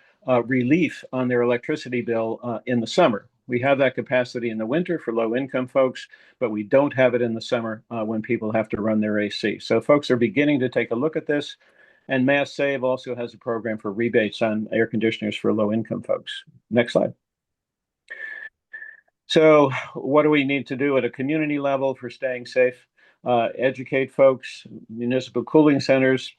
relief on their electricity bill in the summer. We have that capacity in the winter for low income folks, but we don't have it in the summer when people have to run their AC. So folks are beginning to take a look at this. And Mass Save also has a program for rebates on air conditioners for low income folks. Next slide. So what do we need to do at a community level for staying safe? Educate folks, municipal cooling centers,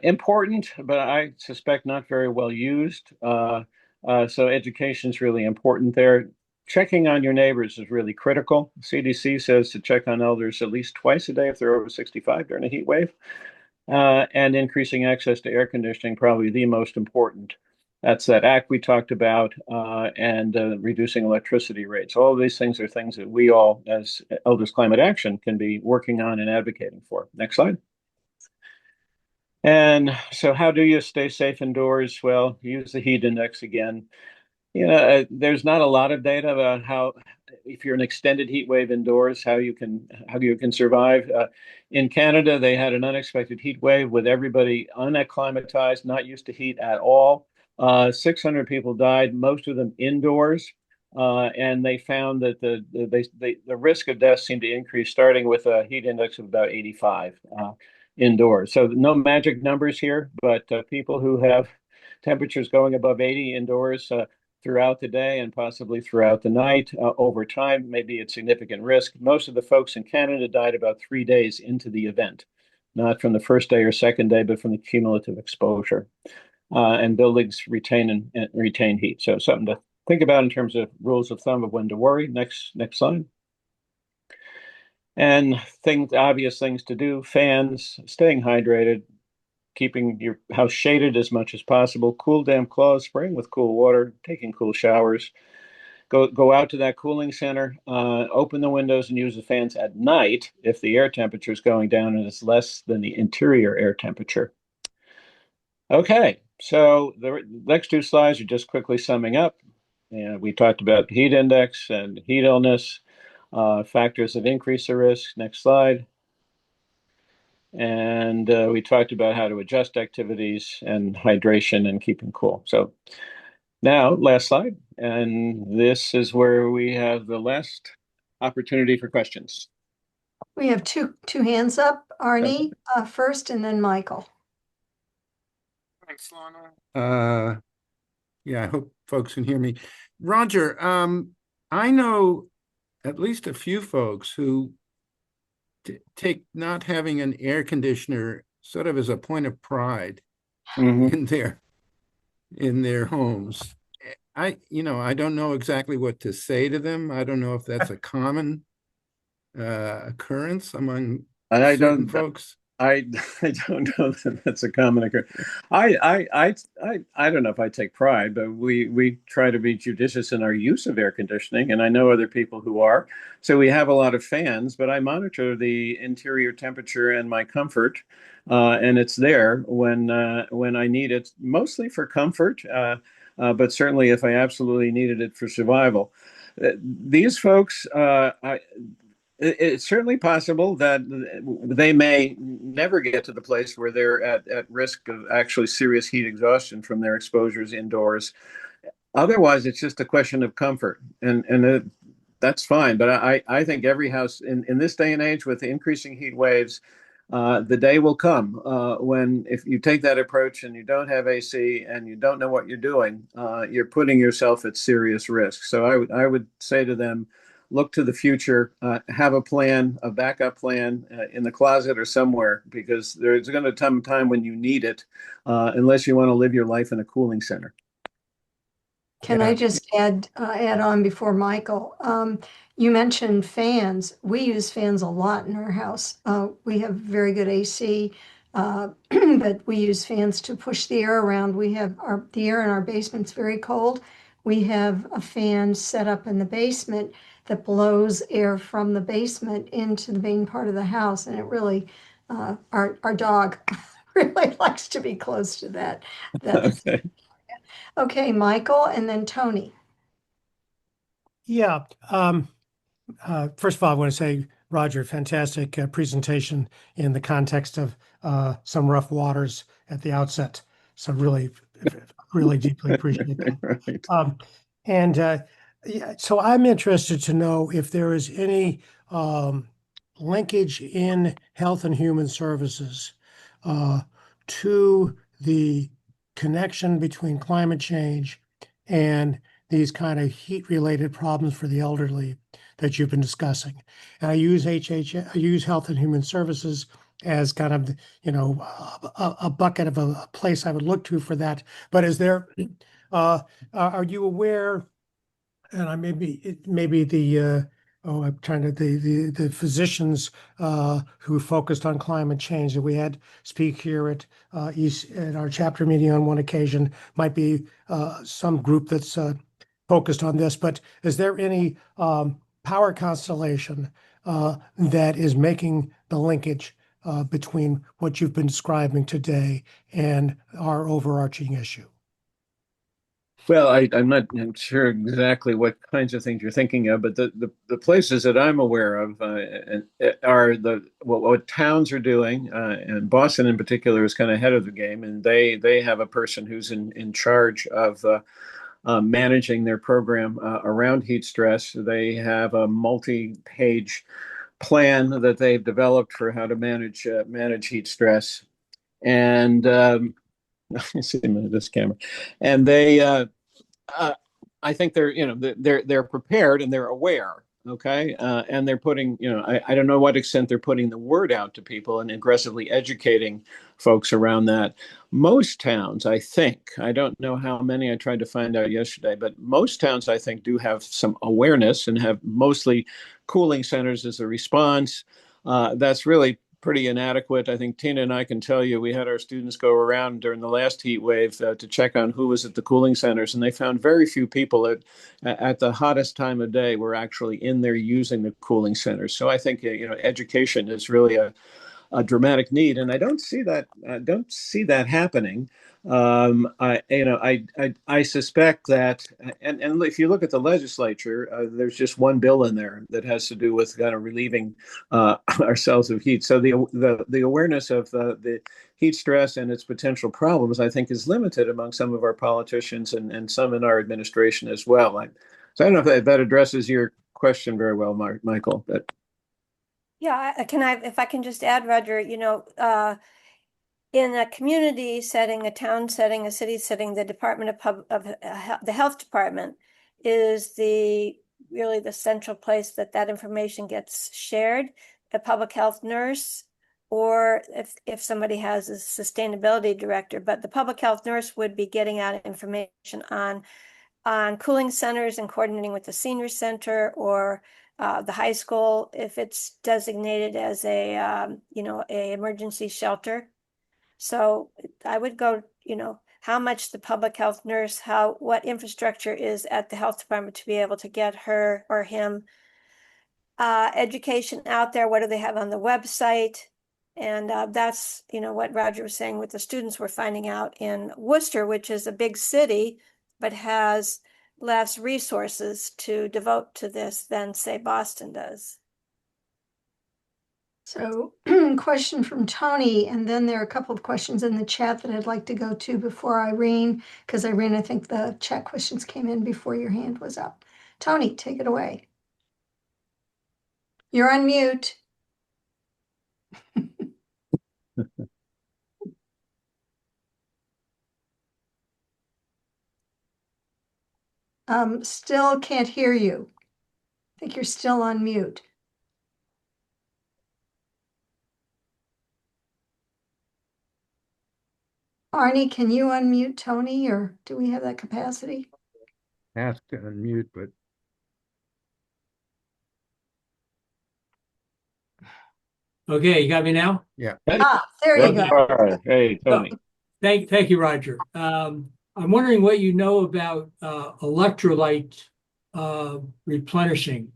important, but I suspect not very well used. So education is really important there. Checking on your neighbors is really critical. CDC says to check on elders at least twice a day if they're over 65 during a heat wave. And increasing access to air conditioning, probably the most important. That's that act we talked about, and reducing electricity rates. All of these things are things that we all, as Elders Climate Action, can be working on and advocating for. Next slide. And so how do you stay safe indoors? Well, use the heat index again. There's not a lot of data about how, if you're an extended heat wave indoors, how you can survive. In Canada, they had an unexpected heat wave with everybody unacclimatized, not used to heat at all. 600 people died, most of them indoors. And they found that the risk of death seemed to increase starting with a heat index of about 85 indoors. So no magic numbers here, but people who have temperatures going above 80 indoors throughout the day and possibly throughout the night over time may be at significant risk. Most of the folks in Canada died about 3 days into the event, not from the first day or second day, but from the cumulative exposure. And buildings retain heat. So something to think about in terms of rules of thumb of when to worry. Next slide. And obvious things to do: fans, staying hydrated, keeping your house shaded as much as possible, cool damp clothes, spraying with cool water, taking cool showers. Go out to that cooling center, open the windows and use the fans at night if the air temperature is going down and it's less than the interior air temperature. Okay, so the next two slides are just quickly summing up. We talked about heat index and heat illness, factors that increase the risk. Next slide. And we talked about how to adjust activities and hydration and keeping cool. So now, last slide. And this is where we have the last opportunity for questions. We have two hands up, Arnie first and then Michael. Thanks, Lana. Yeah, I hope folks can hear me. Roger, I know at least a few folks who take not having an air conditioner sort of as a point of pride in their homes. I don't know exactly what to say to them. I don't know if that's a common occurrence among certain folks. I don't know that that's a common occurrence. I don't know if I take pride, but we try to be judicious in our use of air conditioning, and I know other people who are. So we have a lot of fans, but I monitor the interior temperature and my comfort, and it's there when I need it, mostly for comfort, but certainly if I absolutely needed it for survival. These folks, it's certainly possible that they may never get to the place where they're at risk of actually serious heat exhaustion from their exposures indoors. Otherwise, it's just a question of comfort, and that's fine. But I think every house in this day and age with increasing heat waves, the day will come when, if you take that approach and you don't have AC and you don't know what you're doing, you're putting yourself at serious risk. So I would say to them, look to the future, have a plan, a backup plan in the closet or somewhere, because there's going to come a time when you need it, unless you want to live your life in a cooling center. Can I just add on before Michael? You mentioned fans. We use fans a lot in our house. We have very good AC. but we use fans to push the air around. We have the air in our basement's very cold. We have a fan set up in the basement that blows air from the basement into the main part of the house, and it really, our dog really likes to be close to that. Okay. Okay, Michael, and then Tony. Yeah. First of all, I want to say, Roger, fantastic presentation in the context of some rough waters at the outset. So really, really deeply appreciate that. Right. And yeah, so I'm interested to know if there is any linkage in Health and Human Services to the connection between climate change and these kind of heat-related problems for the elderly that you've been discussing. And I use I use Health and Human Services as kind of, a bucket of a place I would look to for that. But is there, are you aware, and I maybe the, I'm trying to, the physicians who focused on climate change that we had speak here at at our chapter meeting on one occasion might be some group that's focused on this, but is there any power constellation that is making the linkage between what you've been describing today and our overarching issue? Well, I'm not sure exactly what kinds of things you're thinking of, but the places that I'm aware of are what towns are doing, and Boston in particular is kind of ahead of the game, and they have a person who's in charge of managing their program around heat stress. They have a multi-page plan that they've developed for how to manage heat stress, and see this camera, and I think they're prepared and they're aware. Okay, and they're putting, I don't know what extent they're putting the word out to people and aggressively educating folks around that. Most towns, I think, I don't know how many, I tried to find out yesterday, but most towns, I think, do have some awareness and have mostly cooling centers as a response. That's really pretty inadequate. I think Tina and I can tell you, we had our students go around during the last heat wave to check on who was at the cooling centers, and they found very few people at the hottest time of day were actually in there using the cooling centers. So I think education is really a dramatic need, and I don't see that happening. I suspect that, and if you look at the legislature, there's just one bill in there that has to do with kind of relieving ourselves of heat. So the awareness of the heat stress and its potential problems, I think, is limited among some of our politicians and some in our administration as well. So I don't know if that addresses your question very well, Michael. But Yeah, if I can just add, Roger, in a community setting, a town setting, a city setting, the the health department is really the central place that information gets shared. A public health nurse, or if somebody has a sustainability director, but the public health nurse would be getting out information on cooling centers and coordinating with the senior center or the high school if it's designated as a emergency shelter. So I would go, how much the public health nurse, what infrastructure is at the health department to be able to get her or him education out there. What do they have on the website? And that's, what Roger was saying with the students we're finding out in Worcester, which is a big city, but has less resources to devote to this than, say, Boston does. So question from Tony, and then there are a couple of questions in the chat that I'd like to go to before Irene, because Irene, I think the chat questions came in before your hand was up. Tony, take it away. You're on mute. Still can't hear you. I think you're still on mute. Arnie, can you unmute Tony, or do we have that capacity? Ask to unmute, but Okay, you got me now? Ah, there you go. All right. Hey, Tony. Thank you, Roger. I'm wondering what you know about electrolyte replenishing,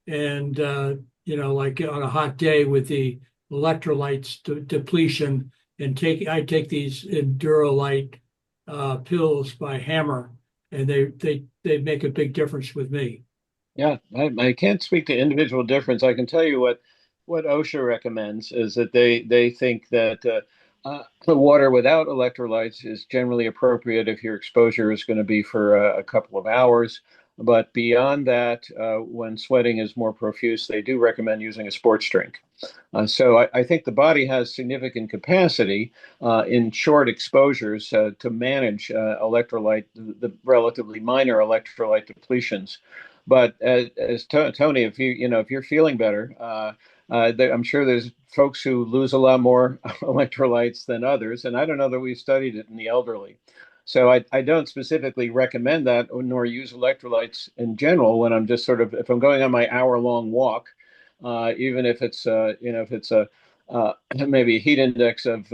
and like on a hot day with the electrolytes depletion, and I take these Endurolite pills by Hammer, and they make a big difference with me. Yeah, I can't speak to individual difference. I can tell you what OSHA recommends is that they think that the water without electrolytes is generally appropriate if your exposure is going to be for a couple of hours. But beyond that, when sweating is more profuse, they do recommend using a sports drink. So I think the body has significant capacity in short exposures to manage electrolyte, the relatively minor electrolyte depletions. But as Tony, if you're feeling better, I'm sure there's folks who lose a lot more electrolytes than others, and I don't know that we've studied it in the elderly. So I don't specifically recommend that nor use electrolytes in general when I'm just if I'm going on my hour-long walk, even if it's maybe a heat index of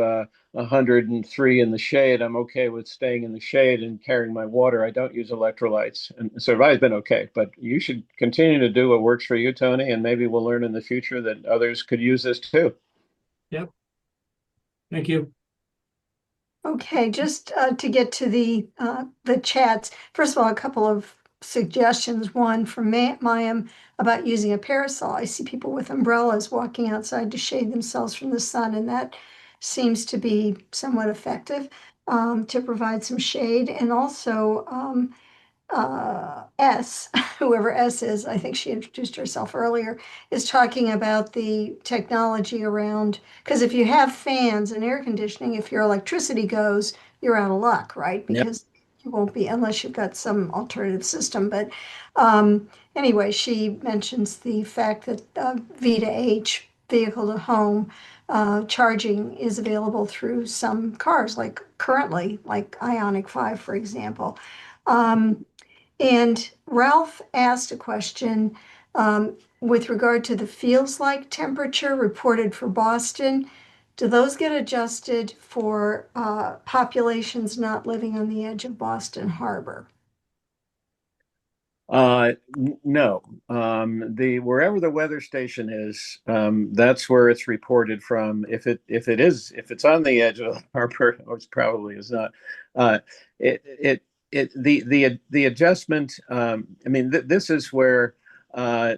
103 in the shade, I'm okay with staying in the shade and carrying my water. I don't use electrolytes, and so I've been okay. But you should continue to do what works for you, Tony, and maybe we'll learn in the future that others could use this too. Yep. Thank you. Okay, just to get to the chats. First of all, a couple of suggestions. One from Mayim about using a parasol. I see people with umbrellas walking outside to shade themselves from the sun, and that seems to be somewhat effective to provide some shade. And also S, whoever S is, I think she introduced herself earlier, is talking about the technology around, because if you have fans and air conditioning, if your electricity goes, you're out of luck, right? Yep. Because you won't be, unless you've got some alternative system. But anyway, she mentions the fact that V2H, vehicle to home, charging is available through some cars, like currently, like Ioniq 5, for example. And Ralph asked a question with regard to the feels like temperature reported for Boston. Do those get adjusted for populations not living on the edge of Boston Harbor? No. Wherever the weather station is, that's where it's reported from. If it's on the edge of the harbor, which probably is not, the adjustment. This is where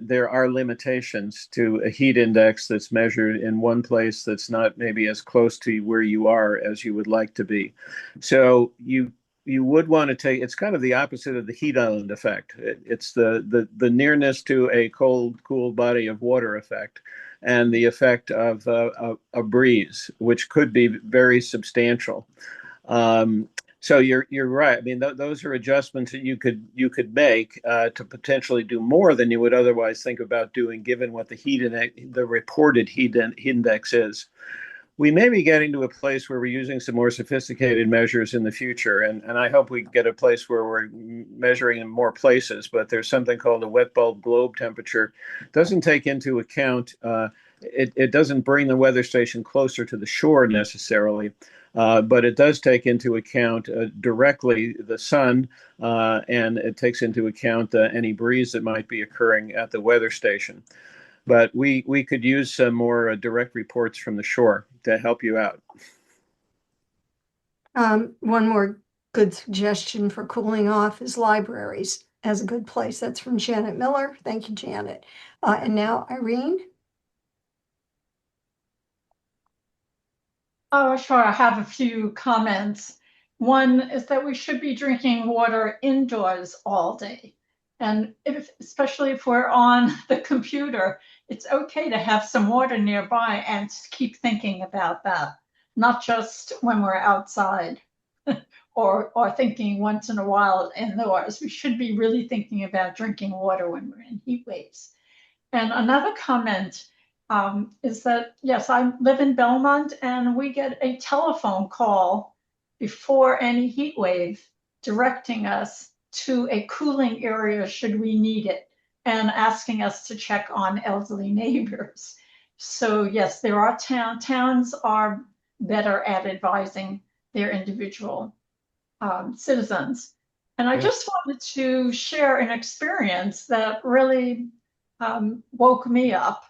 there are limitations to a heat index that's measured in one place that's not maybe as close to where you are as you would like to be. So you would want to take, it's kind of the opposite of the heat island effect. It's the nearness to a cold, cool body of water effect, and the effect of a breeze, which could be very substantial. So you're right. I mean, those are adjustments that you could make to potentially do more than you would otherwise think about doing, given what the reported heat index is. We may be getting to a place where we're using some more sophisticated measures in the future, and I hope we get a place where we're measuring in more places. But there's something called a wet bulb globe temperature. It doesn't take into account. It doesn't bring the weather station closer to the shore necessarily, but it does take into account directly the sun, and it takes into account any breeze that might be occurring at the weather station. But we could use some more direct reports from the shore to help you out. One more good suggestion for cooling off is libraries as a good place. That's from Janet Miller. Thank you, Janet. And now Irene. Oh, sure. I have a few comments. One is that we should be drinking water indoors all day. And especially if we're on the computer, it's okay to have some water nearby and keep thinking about that, not just when we're outside or thinking once in a while indoors. We should be really thinking about drinking water when we're in heat waves. And another comment is that, yes, I live in Belmont, and we get a telephone call before any heat wave directing us to a cooling area should we need it, and asking us to check on elderly neighbors. So yes, there are towns are better at advising their individual citizens. And I Yeah. just wanted to share an experience that really woke me up.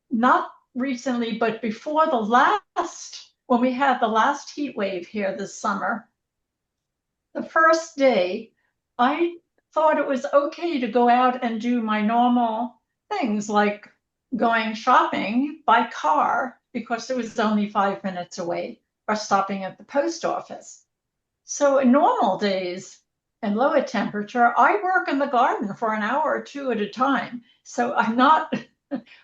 Not recently, but before when we had the last heat wave here this summer, the first day, I thought it was okay to go out and do my normal things like going shopping by car because it was only 5 minutes away, or stopping at the post office. So in normal days and lower temperature, I work in the garden for an hour or two at a time. So I'm not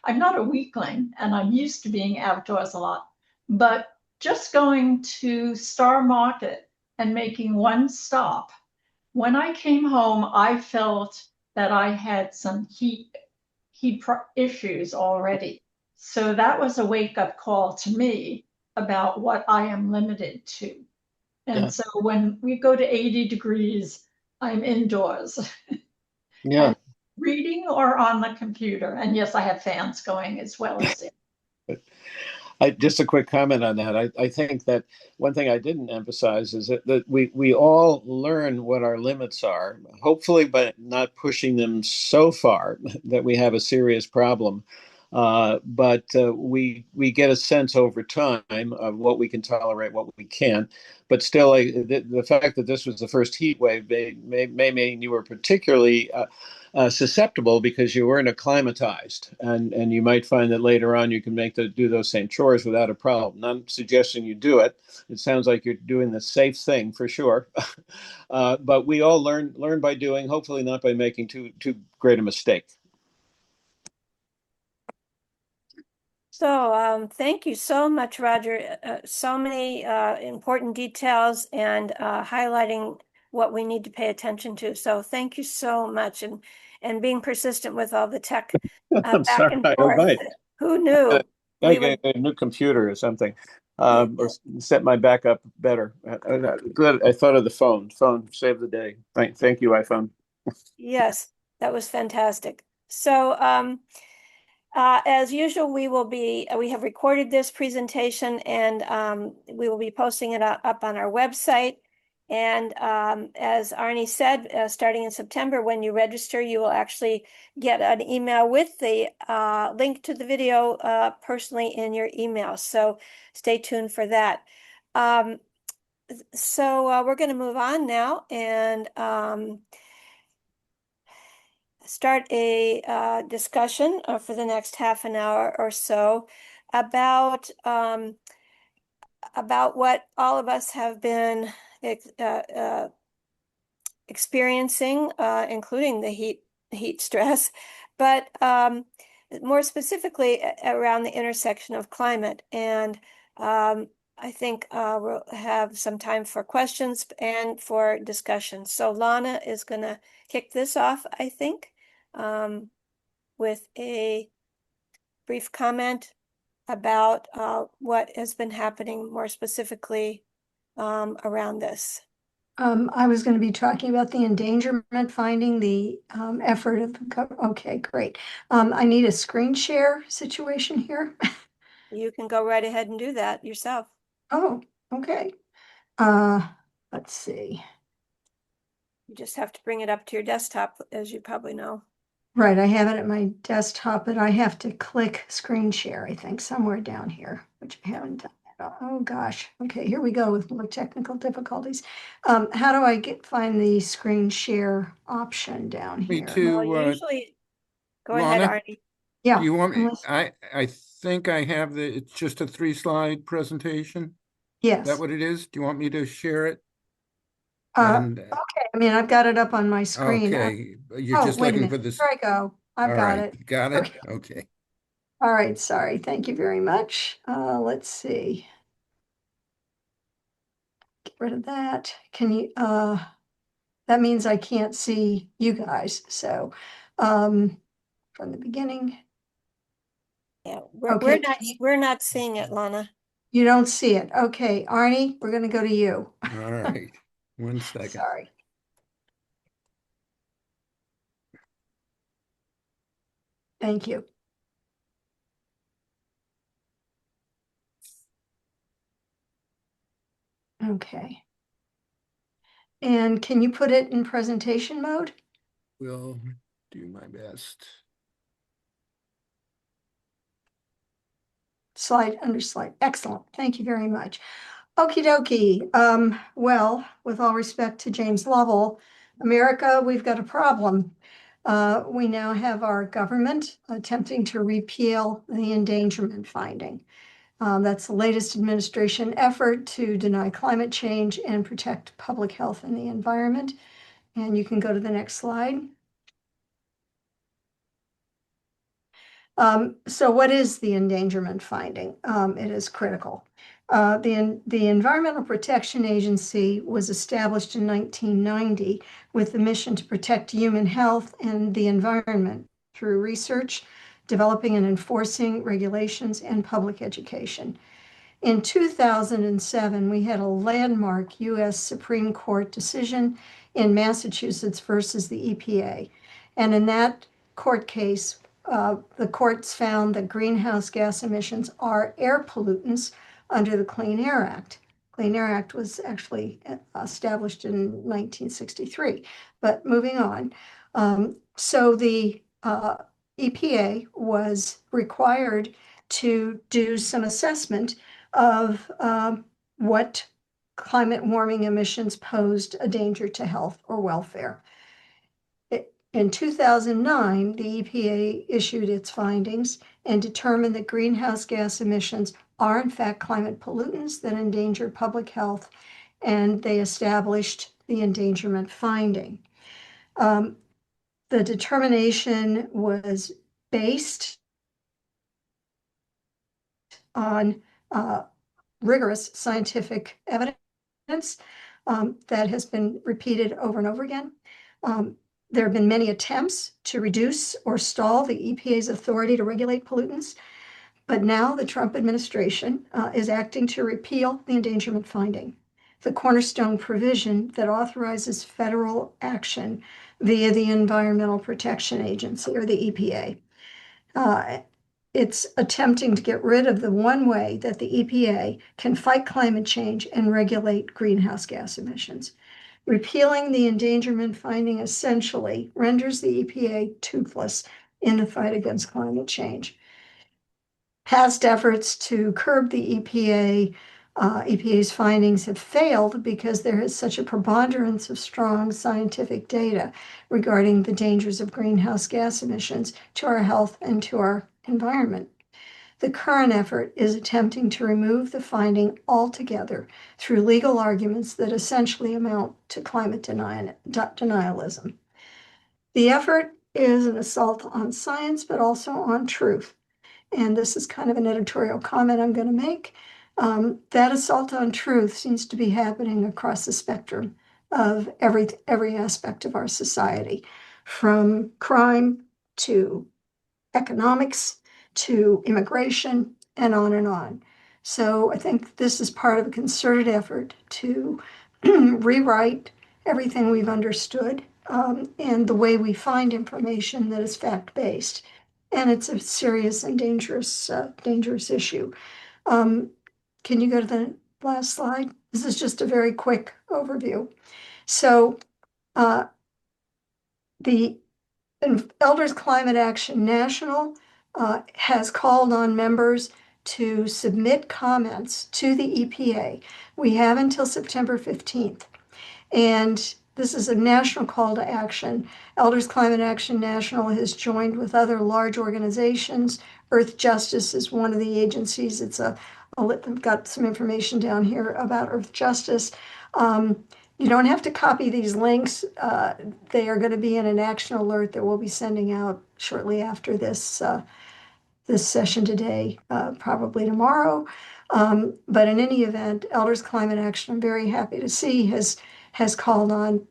I'm not a weakling, and I'm used to being outdoors a lot. But just going to Star Market and making one stop, when I came home, I felt that I had some heat issues already. So that was a wake-up call to me about what I am limited to. And Yeah. so when we go to 80 degrees, I'm indoors. Yeah. Reading or on the computer. And yes, I have fans going as well as it. Just a quick comment on that. I think that one thing I didn't emphasize is that we all learn what our limits are, hopefully, but not pushing them so far that we have a serious problem. But we get a sense over time of what we can tolerate, what we can't. But still, the fact that this was the first heat wave may mean you were particularly susceptible because you weren't acclimatized, and you might find that later on you can do those same chores without a problem. Not suggesting you do it. It sounds like you're doing the safe thing for sure, but we all learn by doing. Hopefully, not by making too great a mistake. So thank you so much, Roger. So many important details and highlighting what we need to pay attention to. So thank you so much, and being persistent with all the tech I'm back sorry. and I forth. might. Who knew? I We get would, a new computer or something, or set my backup better. Good. I thought of the phone. Phone saved the day. Thank you, iPhone. yes, that was fantastic. So as usual, we have recorded this presentation, and we will be posting it up on our website. And as Arnie said, starting in September, when you register, you will actually get an email with the link to the video personally in your email. So stay tuned for that. So we're going to move on now and start a discussion for the next half an hour or so about what all of us have been experiencing, including the heat stress, but more specifically around the intersection of climate. And I think we'll have some time for questions and for discussion. So Lana is going to kick this off, I think, with a brief comment about what has been happening more specifically around this. I was going to be talking about the endangerment finding, the effort of, okay, great. I need a screen share situation here. You can go right ahead and do that yourself. Oh, okay. Let's see. You just have to bring it up to your desktop, as you probably know. Right, I have it at my desktop, but I have to click screen share, I think, somewhere down here, which I haven't done yet. Oh, gosh. Okay, here we go with more technical difficulties. How do I find the screen share option down Me here? too. Well, usually, go ahead, Lana? Arnie. Yeah. Do you want me? unless- I think I have it's just a 3-slide presentation. Is Yes. that what it is? Do you want me to share it? Okay, I mean, I've got it up on my screen. Okay, you're Oh, just wait a looking for minute. this. Here I go. I've All got right, it. got it? Okay. Okay. All right, sorry. Thank you very much. Let's see. Get rid of that. Can you, that means I can't see you guys. So, from the beginning, Yeah, Okay. we're not seeing it, Lana. you don't see it. Okay, Arnie, we're gonna go to you. All right, 1 second. Sorry. Thank you. Okay. And can you put it in presentation mode? Will do my best. Slide under slide. Excellent. Thank you very much. Okie dokie. Well, with all respect to James Lovell, America, we've got a problem. We now have our government attempting to repeal the endangerment finding. That's the latest administration effort to deny climate change and protect public health and the environment. And you can go to the next slide. So what is the endangerment finding? It is critical. The Environmental Protection Agency was established in 1990 with the mission to protect human health and the environment through research, developing and enforcing regulations, and public education. In 2007, we had a landmark U.S. Supreme Court decision in Massachusetts versus the EPA. And in that court case, the courts found that greenhouse gas emissions are air pollutants under the Clean Air Act. Clean Air Act was actually established in 1963. But moving on, so the EPA was required to do some assessment of what climate warming emissions posed a danger to health or welfare. In 2009, the EPA issued its findings and determined that greenhouse gas emissions are in fact climate pollutants that endanger public health, and they established the endangerment finding. The determination was based on rigorous scientific evidence that has been repeated over and over again. There have been many attempts to reduce or stall the EPA's authority to regulate pollutants, but now the Trump administration is acting to repeal the endangerment finding, the cornerstone provision that authorizes federal action via the Environmental Protection Agency, or the EPA. It's attempting to get rid of the one way that the EPA can fight climate change and regulate greenhouse gas emissions. Repealing the endangerment finding essentially renders the EPA toothless in the fight against climate change. Past efforts to curb the EPA's findings have failed because there is such a preponderance of strong scientific data regarding the dangers of greenhouse gas emissions to our health and to our environment. The current effort is attempting to remove the finding altogether through legal arguments that essentially amount to climate denialism. The effort is an assault on science, but also on truth. And this is kind of an editorial comment I'm going to make. That assault on truth seems to be happening across the spectrum of every aspect of our society, from crime to economics to immigration, and on and on. So I think this is part of a concerted effort to rewrite everything we've understood and the way we find information that is fact-based. And it's a serious and dangerous issue. Can you go to the last slide? This is just a very quick overview. So the Elders Climate Action National has called on members to submit comments to the EPA. We have until September 15th. And this is a national call to action. Elders Climate Action National has joined with other large organizations. Earth Justice is one of the agencies. I've got some information down here about Earth Justice. You don't have to copy these links. They are going to be in an action alert that we'll be sending out shortly after this session today, probably tomorrow. But in any event, Elders Climate Action, I'm very happy to see, has called on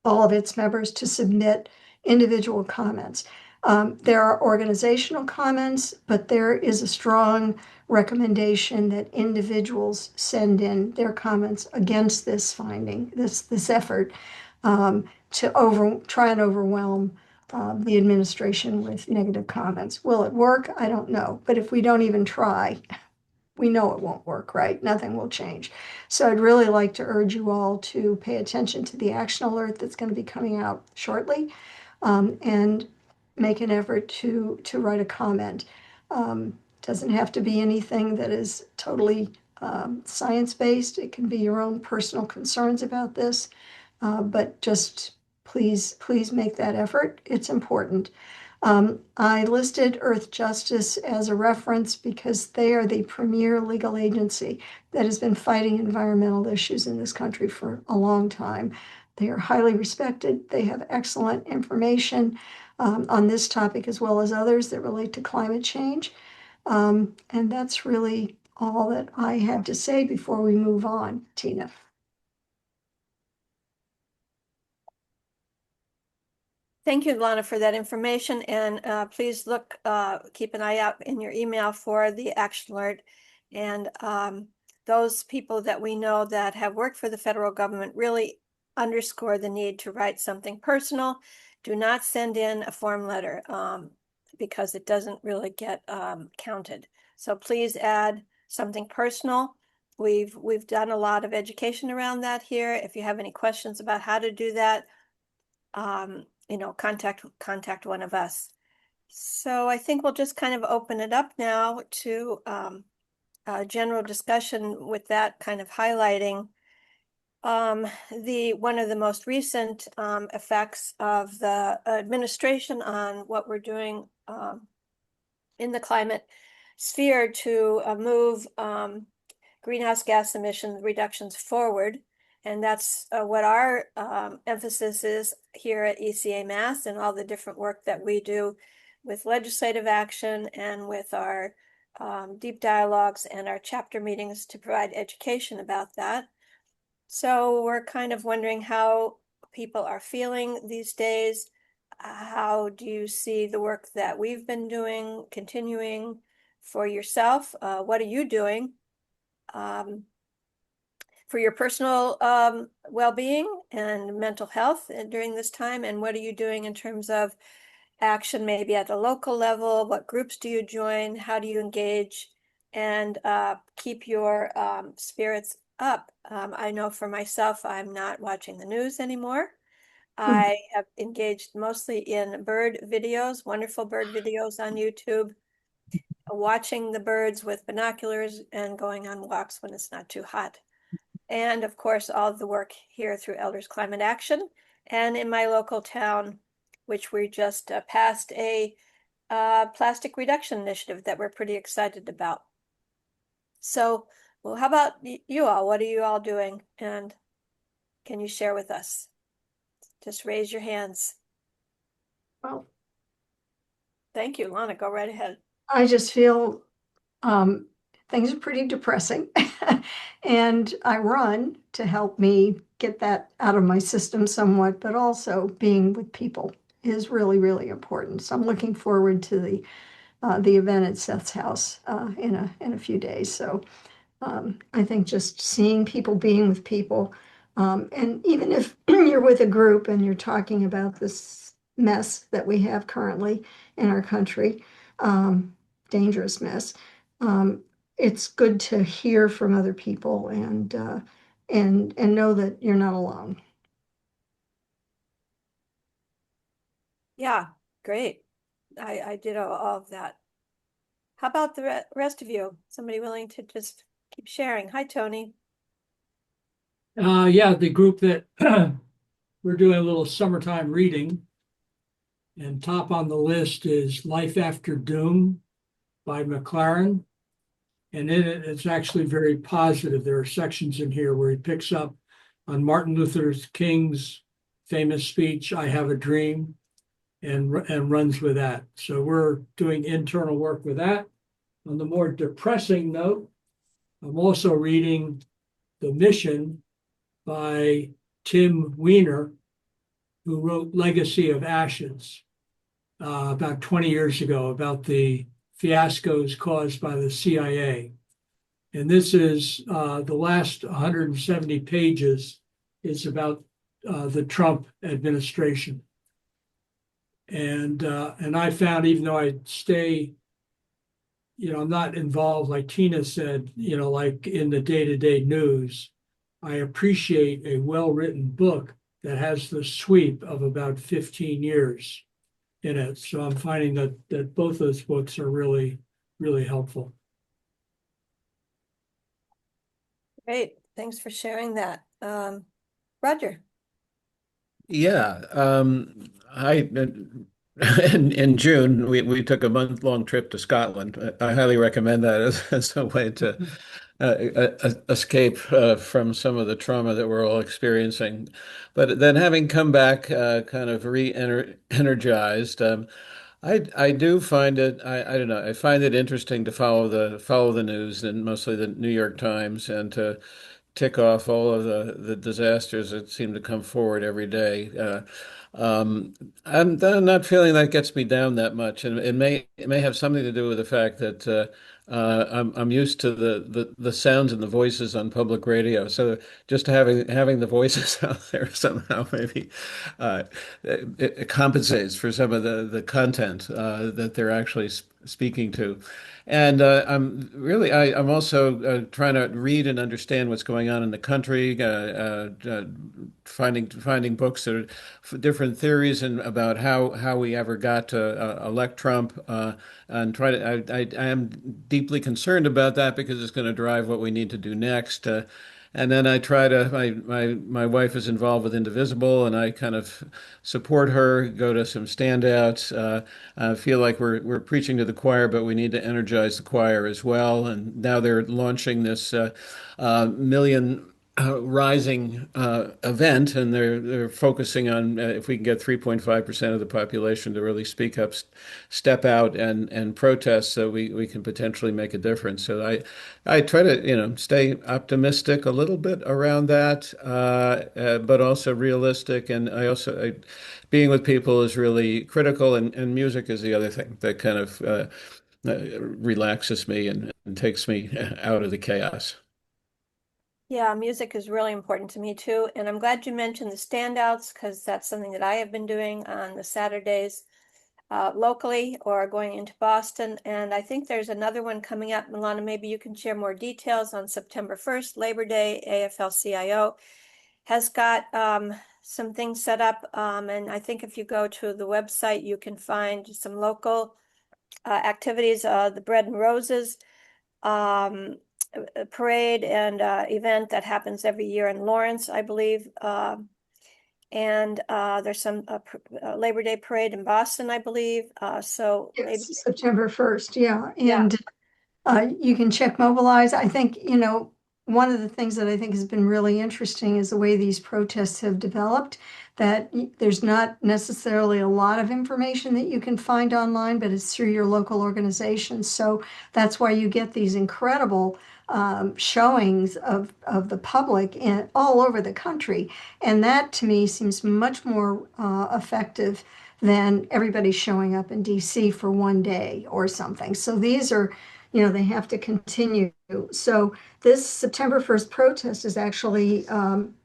all of its members to submit individual comments. There are organizational comments, but there is a strong recommendation that individuals send in their comments against this finding, this effort to try and overwhelm the administration with negative comments. Will it work? I don't know. But if we don't even try, we know it won't work, right? Nothing will change. So I'd really like to urge you all to pay attention to the action alert that's going to be coming out shortly, and make an effort to write a comment. Doesn't have to be anything that is totally science-based. It can be your own personal concerns about this, but just please make that effort. It's important. I listed Earth Justice as a reference because they are the premier legal agency that has been fighting environmental issues in this country for a long time. They are highly respected. They have excellent information on this topic as well as others that relate to climate change. And that's really all that I have to say before we move on, Tina. Thank you, Lana, for that information. And please keep an eye out in your email for the action alert. And those people that we know that have worked for the federal government really underscore the need to write something personal. Do not send in a form letter because it doesn't really get counted. So please add something personal. We've done a lot of education around that here. If you have any questions about how to do that, contact one of us. So I think we'll just kind of open it up now to a general discussion with that kind of highlighting one of the most recent effects of the administration on what we're doing in the climate sphere to move greenhouse gas emission reductions forward. And that's what our emphasis is here at ECA Mass and all the different work that we do with legislative action and with our deep dialogues and our chapter meetings to provide education about that. So we're kind of wondering how people are feeling these days. How do you see the work that we've been doing continuing for yourself? What are you doing for your personal well-being and mental health during this time? And what are you doing in terms of action, maybe at the local level? What groups do you join? How do you engage and keep your spirits up? I know for myself, I'm not watching the news anymore. I have engaged mostly in bird videos, wonderful bird videos on YouTube, watching the birds with binoculars and going on walks when it's not too hot. And of course, all of the work here through Elders Climate Action and in my local town, which we just passed a plastic reduction initiative that we're pretty excited about. So, well, how about you all? What are you all doing? And can you share with us? Just raise your hands. Well, thank you, Lana. Go right ahead. I just feel things are pretty depressing. And I run to help me get that out of my system somewhat, but also being with people is really, really important. So I'm looking forward to the event at Seth's house in a few days. So I think just seeing people, being with people, and even if you're with a group and you're talking about this mess that we have currently in our country, dangerous mess, it's good to hear from other people and know that you're not alone. Yeah, great. I did all of that. How about the rest of you? Somebody willing to just keep sharing? Hi, Tony. Yeah, the group that we're doing a little summertime reading, and top on the list is Life After Doom by McLaren. And in it, it's actually very positive. There are sections in here where he picks up on Martin Luther King's famous speech, "I Have a Dream," and runs with that. So we're doing internal work with that. On the more depressing note, I'm also reading The Mission by Tim Weiner, who wrote Legacy of Ashes about 20 years ago, about the fiascos caused by the CIA. And this is the last 170 pages is about the Trump administration. And I found, even though I stay I'm not involved, like Tina said, like in the day-to-day news. I appreciate a well-written book that has the sweep of about 15 years in it. So I'm finding that both those books are really, really helpful. Great, thanks for sharing that. Roger. Yeah, in June we took a month-long trip to Scotland. I highly recommend that as a way to escape from some of the trauma that we're all experiencing. But then having come back kind of re-energized, I do find it I don't know, I find it interesting to follow the news, and mostly the New York Times, and to tick off all of the disasters that seem to come forward every day. Um, I'm not feeling that gets me down that much, and it may have something to do with the fact that I'm used to the sounds and the voices on public radio. So just having the voices out there somehow maybe it compensates for some of the content that they're actually speaking to. And I'm also trying to read and understand what's going on in the country, finding books that are different theories and about how we ever got to elect Trump, and I am deeply concerned about that because it's going to drive what we need to do next. And then I try to, my wife is involved with Indivisible, and I kind of support her, go to some standouts. I feel like we're preaching to the choir, but we need to energize the choir as well. And now they're launching this Million Rising event, and they're focusing on if we can get 3.5% of the population to really speak up, step out, and protest, so we can potentially make a difference. So I try to stay optimistic a little bit around that, but also realistic. And being with people is really critical, and music is the other thing that kind of relaxes me and takes me out of the chaos. Yeah, music is really important to me too. And I'm glad you mentioned the standouts, because that's something that I have been doing on the Saturdays locally or going into Boston. And I think there's another one coming up. Milana, maybe you can share more details on September 1st, Labor Day. AFL-CIO has got some things set up. And I think if you go to the website, you can find some local activities, the Bread and Roses parade and event that happens every year in Lawrence, I believe. And there's some Labor Day parade in Boston, I believe. So maybe, It's September 1st, yeah. Yeah. And you can check Mobilize. I think, one of the things that I think has been really interesting is the way these protests have developed, that there's not necessarily a lot of information that you can find online, but it's through your local organization. So that's why you get these incredible showings of the public all over the country. And that to me seems much more effective than everybody showing up in DC for one day or something. So these are, they have to continue. So this September 1st protest is actually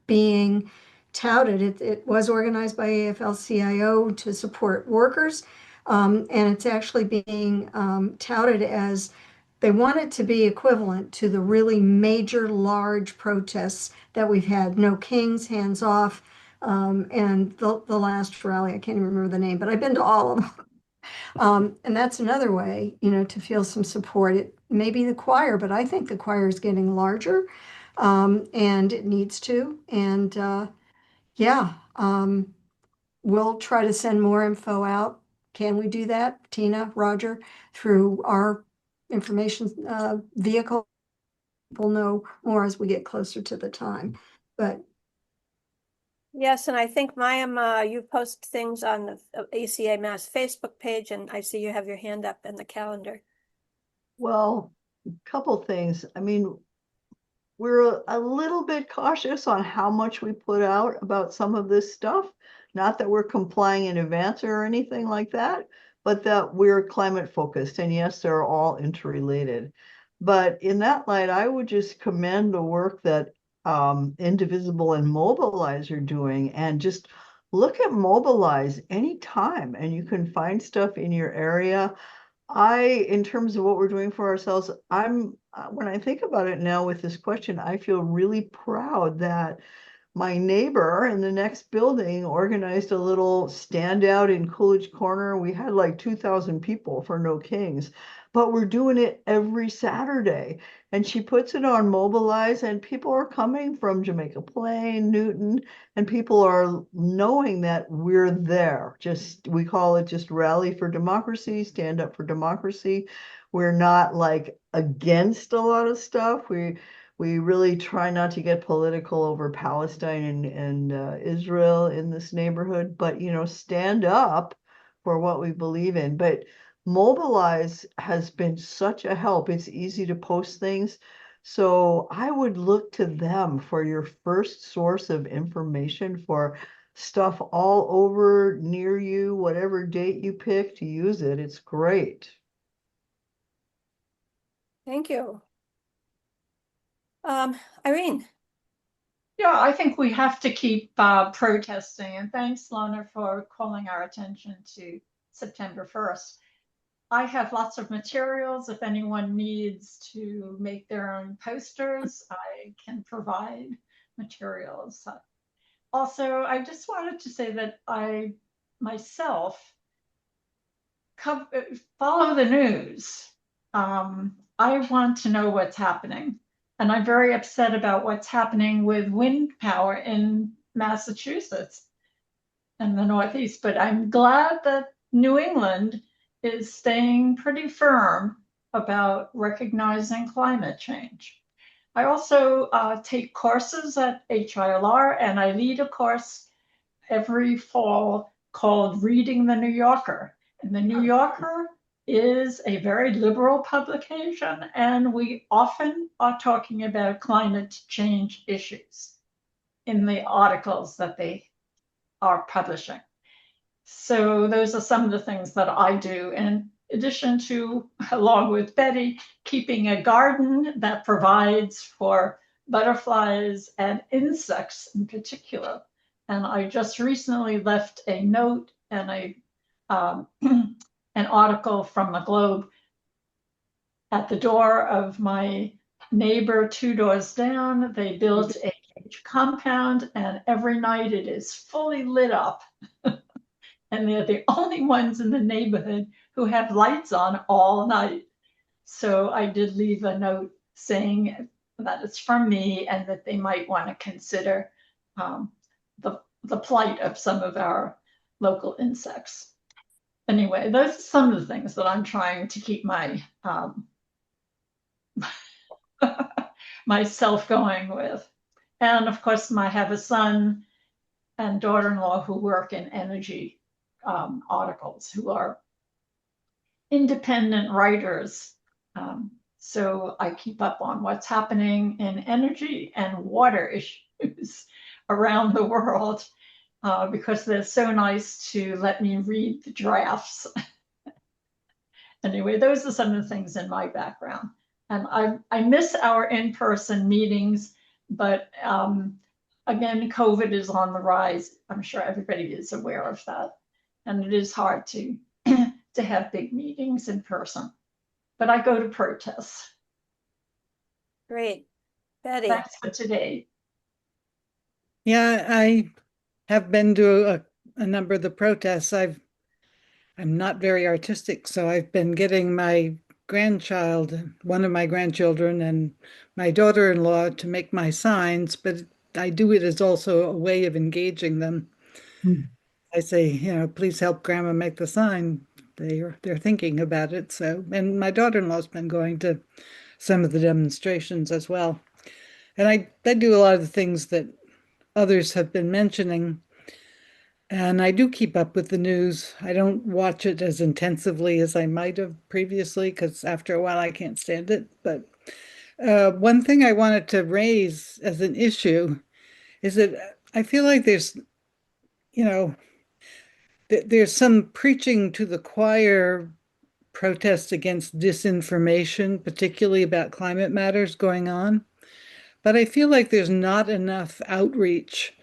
being touted. It was organized by AFL-CIO to support workers, and it's actually being touted as they want it to be equivalent to the really major, large protests that we've had. No Kings, Hands Off, and the last rally, I can't even remember the name, but I've been to all of them. And that's another way, to feel some support. It may be the choir, but I think the choir is getting larger, and it needs to. And we'll try to send more info out. Can we do that, Tina, Roger, through our information vehicle? We'll know more as we get closer to the time. But yes, and I think Mayim, you post things on the ACA Mass Facebook page, and I see you have your hand up in the calendar. Well, a couple things. I mean, we're a little bit cautious on how much we put out about some of this stuff. Not that we're complying in advance or anything like that, but that we're climate focused. And yes, they're all interrelated. But in that light, I would just commend the work that Indivisible and Mobilize are doing, and just look at Mobilize anytime, and you can find stuff in your area. in terms of what we're doing for ourselves, when I think about it now with this question, I feel really proud that my neighbor in the next building organized a little standout in Coolidge Corner. We had like 2,000 people for No Kings, but we're doing it every Saturday. And she puts it on Mobilize, and people are coming from Jamaica Plain, Newton, and people are knowing that we're there. We call it just Rally for Democracy, Stand Up for Democracy. We're not like against a lot of stuff. We really try not to get political over Palestine and Israel in this neighborhood, but stand up for what we believe in. But Mobilize has been such a help. It's easy to post things. So I would look to them for your first source of information for stuff all over near you, whatever date you pick to use it. It's great. Thank you. Irene. Yeah, I think we have to keep protesting. And thanks, Lorna, for calling our attention to September 1st. I have lots of materials. If anyone needs to make their own posters, I can provide materials. Also, I just wanted to say that I myself follow the news. I want to know what's happening. And I'm very upset about what's happening with wind power in Massachusetts and the Northeast. But I'm glad that New England is staying pretty firm about recognizing climate change. I also take courses at HILR, and I lead a course every fall called Reading the New Yorker. And the New Yorker is a very liberal publication, and we often are talking about climate change issues in the articles that they are publishing. So those are some of the things that I do, in addition to, along with Betty, keeping a garden that provides for butterflies and insects in particular. And I just recently left a note and an article from the Globe at the door of my neighbor 2 doors down. They built a compound, and every night it is fully lit up. And they're the only ones in the neighborhood who have lights on all night. So I did leave a note saying that it's from me and that they might want to consider the plight of some of our local insects. Anyway, those are some of the things that I'm trying to keep my myself going with. And of course, I have a son and daughter-in-law who work in energy articles, who are independent writers. So I keep up on what's happening in energy and water issues around the world because they're so nice to let me read the drafts. Anyway, those are some of the things in my background. And I miss our in-person meetings, but again, COVID is on the rise. I'm sure everybody is aware of that. And it is hard to have big meetings in person. But I go to protests. Great. Betty. Thanks for today. Yeah, I have been to a number of the protests. I'm not very artistic, so I've been getting my grandchild, one of my grandchildren, and my daughter-in-law to make my signs, but I do it as also a way of engaging them. I say, please help Grandma make the sign. They're thinking about it. So, and my daughter-in-law's been going to some of the demonstrations as well. And I do a lot of the things that others have been mentioning. And I do keep up with the news. I don't watch it as intensively as I might have previously, because after a while I can't stand it. But one thing I wanted to raise as an issue is that I feel like there's some preaching to the choir protest against disinformation, particularly about climate matters going on. But I feel like there's not enough outreach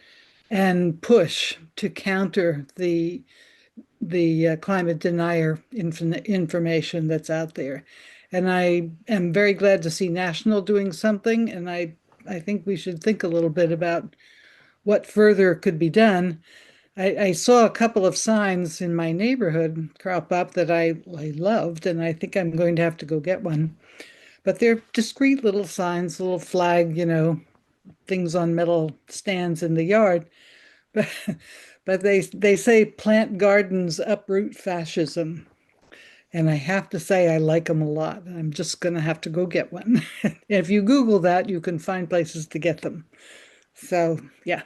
and push to counter the the climate denier information that's out there. And I am very glad to see National doing something, and I think we should think a little bit about what further could be done. I saw a couple of signs in my neighborhood crop up that I loved, and I think I'm going to have to go get one. But they're discreet little signs, little flag, things on metal stands in the yard. But they say plant gardens uproot fascism. And I have to say I like them a lot. I'm just going to have to go get one. If you Google that, you can find places to get them. So, yeah.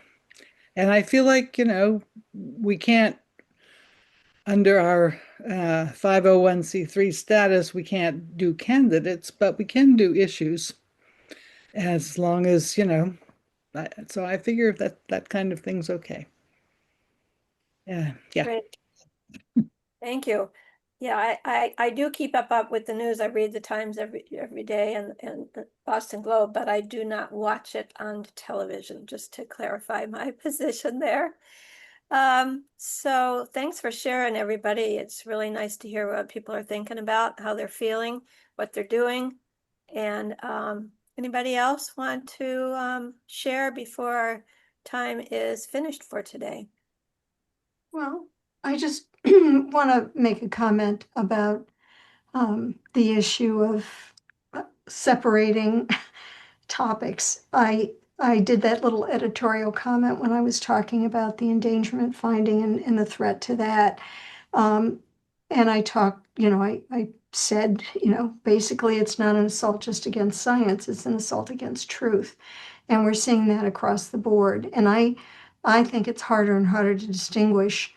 And I feel like, we can't, under our 501c3 status, we can't do candidates, but we can do issues as long as, so I figure that kind of thing's okay. Yeah. Great. Thank you. Yeah, I do keep up with the news. I read the Times every day and the Boston Globe, but I do not watch it on television, just to clarify my position there. So thanks for sharing, everybody. It's really nice to hear what people are thinking about, how they're feeling, what they're doing. And anybody else want to share before our time is finished for today? Well, I just want to make a comment about the issue of separating topics. I did that little editorial comment when I was talking about the endangerment finding and the threat to that. And I talked, I said, basically it's not an assault just against science, it's an assault against truth. And we're seeing that across the board. And I think it's harder and harder to distinguish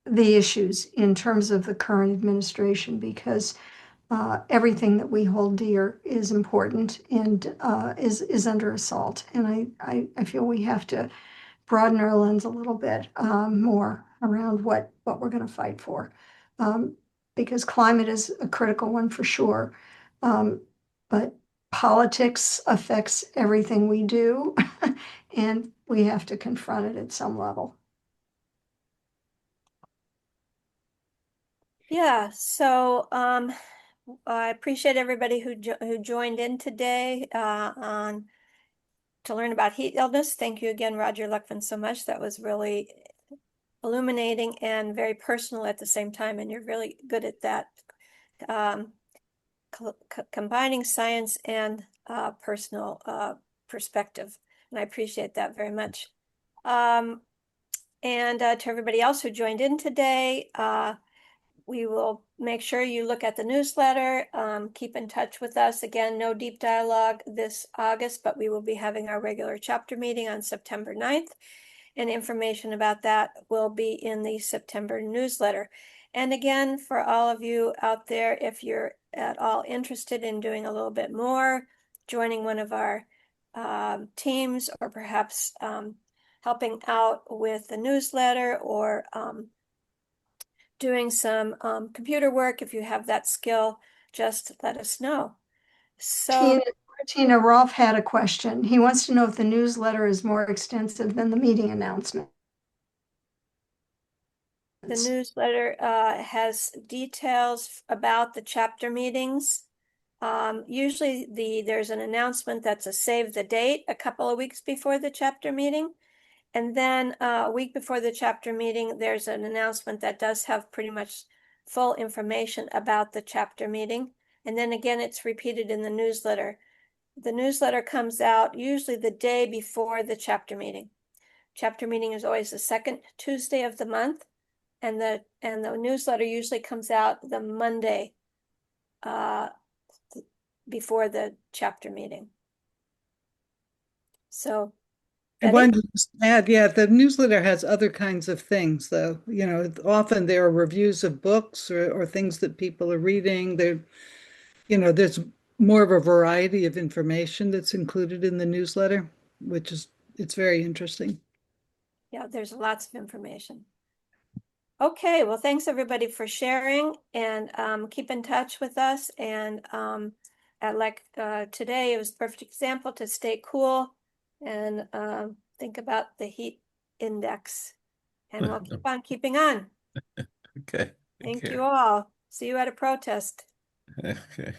the issues in terms of the current administration, because everything that we hold dear is important and is under assault. And I feel we have to broaden our lens a little bit more around what we're going to fight for, because climate is a critical one for sure, but politics affects everything we do, and we have to confront it at some level. Yeah, so I appreciate everybody who joined in today to learn about heat illness. Thank you again, Roger Luckman, so much. That was really illuminating and very personal at the same time, and you're really good at that, combining science and personal perspective, and I appreciate that very much. And to everybody else who joined in today, we will make sure you look at the newsletter, keep in touch with us. Again, no deep dialogue this August, but we will be having our regular chapter meeting on September 9th. And information about that will be in the September newsletter. And again, for all of you out there, if you're at all interested in doing a little bit more, joining one of our teams, or perhaps helping out with the newsletter, or doing some computer work, if you have that skill, just let us know. So Tina, Rolf had a question. He wants to know if the newsletter is more extensive than the meeting announcement. the newsletter has details about the chapter meetings. Usually there's an announcement that's a save the date a couple of weeks before the chapter meeting. And then a week before the chapter meeting, there's an announcement that does have pretty much full information about the chapter meeting. And then again, it's repeated in the newsletter. The newsletter comes out usually the day before the chapter meeting. Chapter meeting is always the second Tuesday of the month, and the newsletter usually comes out the Monday before the chapter meeting. So I wanted to just add, the newsletter has other kinds of things, though. Often there are reviews of books or things that people are reading. There's more of a variety of information that's included in the newsletter, it's very interesting. Yeah, there's lots of information. Okay, well, thanks everybody for sharing, and keep in touch with us. And today, it was a perfect example to stay cool and think about the heat index and we'll keep on keeping on. Okay. Thank you all. See you at a protest. Okay.